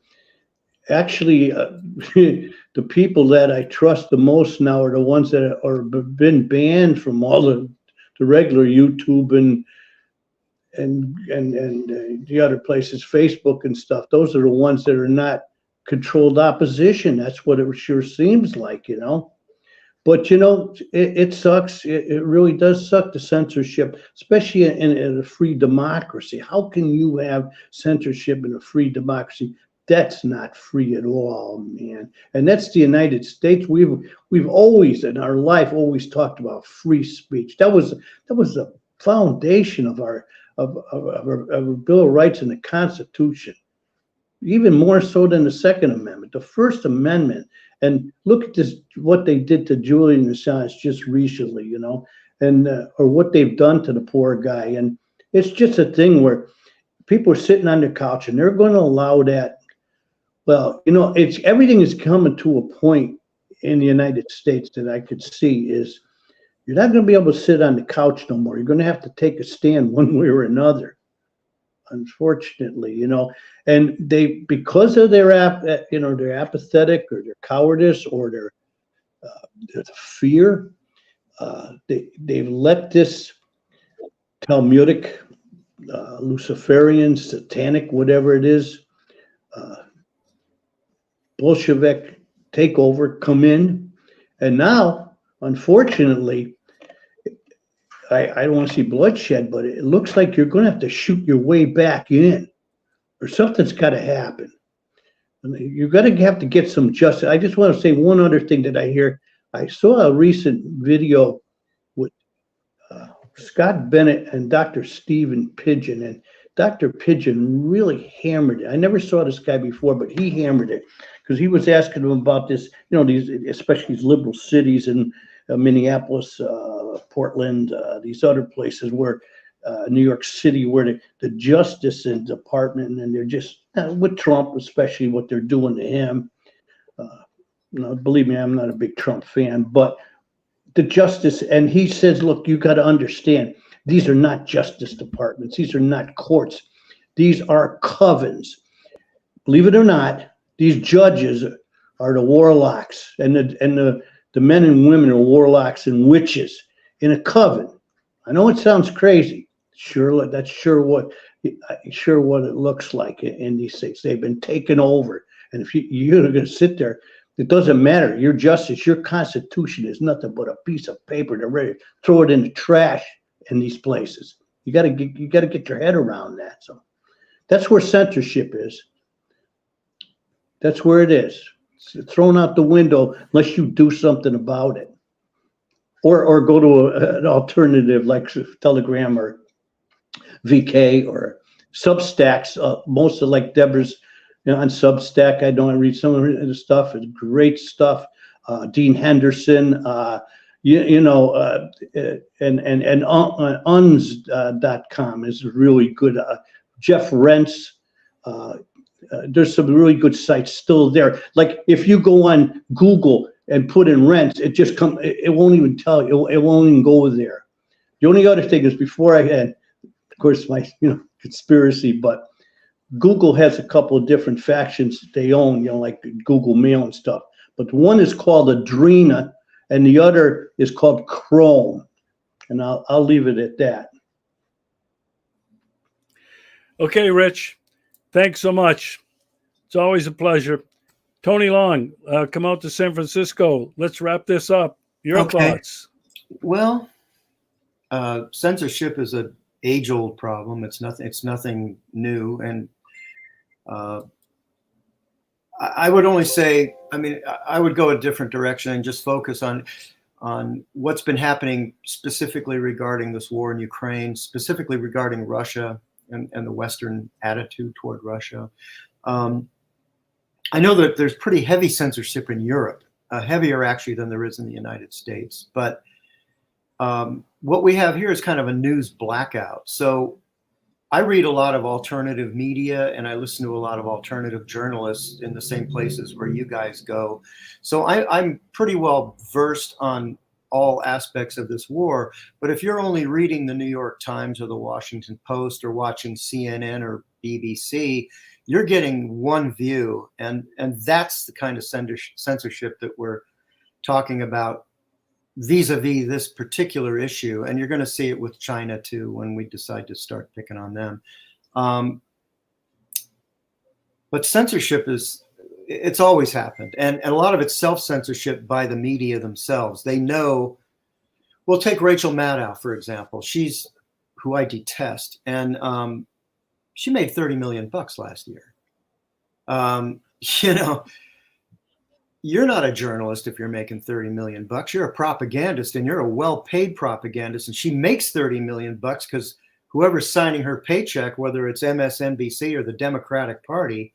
actually, the people that I trust the most now are the ones that are been banned from all the regular YouTube and the other places, Facebook and stuff. Those are the ones that are not controlled opposition. That's what it sure seems like, you know. But you know, it sucks. It really does suck, the censorship, especially in a free democracy. How can you have censorship in a free democracy? That's not free at all, man. And that's the United States. We've always in our life always talked about free speech. That was the foundation of our Bill of Rights and the Constitution. Even more so than the Second Amendment, the First Amendment. And look at this, what they did to Julian Assange just recently, you know, and or what they've done to the poor guy. And it's just a thing where people are sitting on their couch and they're going to allow that. Well, you know, it's everything is coming to a point in the United States that I could see is you're not going to be able to sit on the couch no more. You're going to have to take a stand one way or another. Unfortunately, you know, and they, because of their they're apathetic or their cowardice or their fear, they've let this Talmudic, Luciferian, satanic, whatever it is, Bolshevik takeover come in, and now, unfortunately, I don't want to see bloodshed, but it looks like you're going to have to shoot your way back in, or something's got to happen. You're going to have to get some justice. I just want to say one other thing that I hear. I saw a recent video with Scott Bennett and Dr. Stephen Pidgeon, and Dr. Pidgeon really hammered it. I never saw this guy before, but he hammered it because he was asking him about this, you know, these, especially these liberal cities in Minneapolis, Portland, these other places where New York City, where the Justice Department, and they're just with Trump, especially what they're doing to him. No, believe me, I'm not a big Trump fan, but the justice, and he says, look, you got to understand, these are not justice departments. These are not courts. These are covens. Believe it or not, these judges are the warlocks, and the men and women are warlocks and witches in a coven. I know it sounds crazy. Sure, that's sure what it looks like in these things. They've been taken over, and if you're going to sit there, it doesn't matter. Your justice, your Constitution is nothing but a piece of paper. They're ready to throw it in the trash in these places. You got to get your head around that. So that's where censorship is. That's where it is. It's thrown out the window unless you do something about it, or go to an alternative like Telegram or VK or Substacks. Most of like Deborah's, you know, on Substack. I read some of the stuff. It's great stuff. Dean Henderson, and uns.com is really good. Jeff Rentz. There's some really good sites still there. Like if you go on Google and put in Rentz, it just comes. It won't even tell you. It won't even go there. The only other thing is before I had, of course, my conspiracy, but Google has a couple of different factions that they own, like Google Mail and stuff. But one is called Adrena, and the other is called Chrome. And I'll leave it at that. Okay, Rich. Thanks so much. It's always a pleasure. Tony Long, come out to San Francisco. Let's wrap this up. Your thoughts? Well, censorship is an age-old problem. It's nothing new, and I would only say, I would go a different direction and just focus on what's been happening specifically regarding this war in Ukraine, specifically regarding Russia and the Western attitude toward Russia. I know that there's pretty heavy censorship in Europe, heavier actually than there is in the United States. But what we have here is kind of a news blackout. So I read a lot of alternative media, and I listen to a lot of alternative journalists in the same places where you guys go. So I'm pretty well versed on all aspects of this war. But if you're only reading the New York Times or the Washington Post or watching CNN or BBC, you're getting one view, and that's the kind of censorship that we're talking about vis-a-vis this particular issue, and you're going to see it with China too when we decide to start picking on them. But censorship it's always happened, and a lot of it's self-censorship by the media themselves. They know. Well, take Rachel Maddow, for example. She's who I detest, and she made $30 million last year. You know, you're not a journalist if you're making $30 million. You're a propagandist, and you're a well-paid propagandist. And she makes $30 million because whoever's signing her paycheck, whether it's MSNBC or the Democratic Party,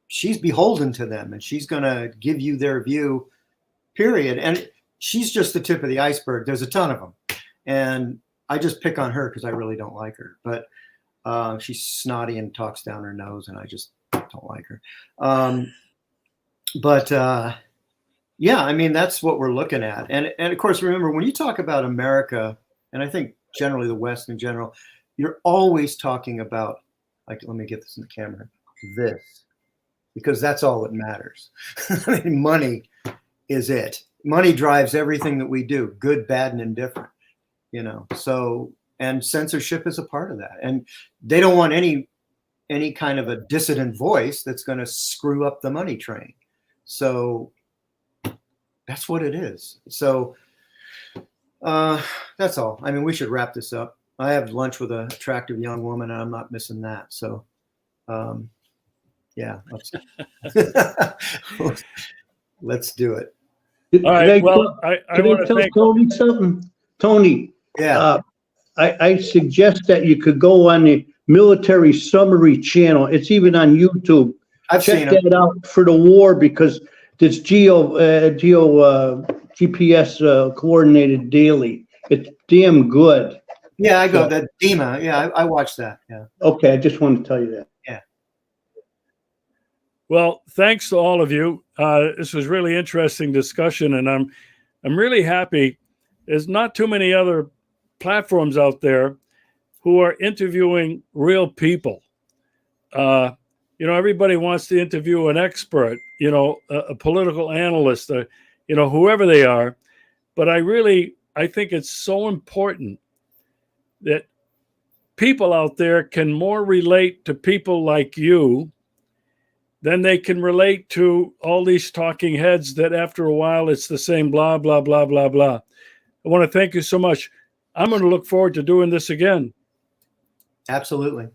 she's beholden to them, and she's going to give you their view, period. And she's just the tip of the iceberg. There's a ton of them, and I just pick on her because I really don't like her. But she's snotty and talks down her nose, and I just don't like her. Yeah, I mean, that's what we're looking at. And of course, remember, when you talk about America, and I think generally the West in general, you're always talking about, like, let me get this in the camera, this, because that's all that matters. I mean, money is it. Money drives everything that we do, good, bad, and indifferent, you know. So, and censorship is a part of that. And they don't want any kind of a dissident voice that's going to screw up the money train. So that's what it is. So that's all. I mean, we should wrap this up. I have lunch with an attractive young woman, and I'm not missing that. So, yeah, let's do it. All right. Well, I want to tell thank Tony something. Tony, Yeah. I suggest that you could go on the Military Summary channel. It's even on YouTube. I've seen Check it. that out for the war, because this GPS coordinated daily. It's damn good. Yeah, I go that Dima. Yeah, I watched that. Yeah. Okay, I just wanted to tell you that. Well, thanks to all of you. This was really interesting discussion, and I'm really happy. There's not too many other platforms out there who are interviewing real people. You know, everybody wants to interview an expert, you know, a political analyst, you know, whoever they are. But I think it's so important that people out there can more relate to people like you than they can relate to all these talking heads that after a while it's the same blah, blah, blah, blah, blah. I want to thank you so much. I'm going to look forward to doing this again. Absolutely.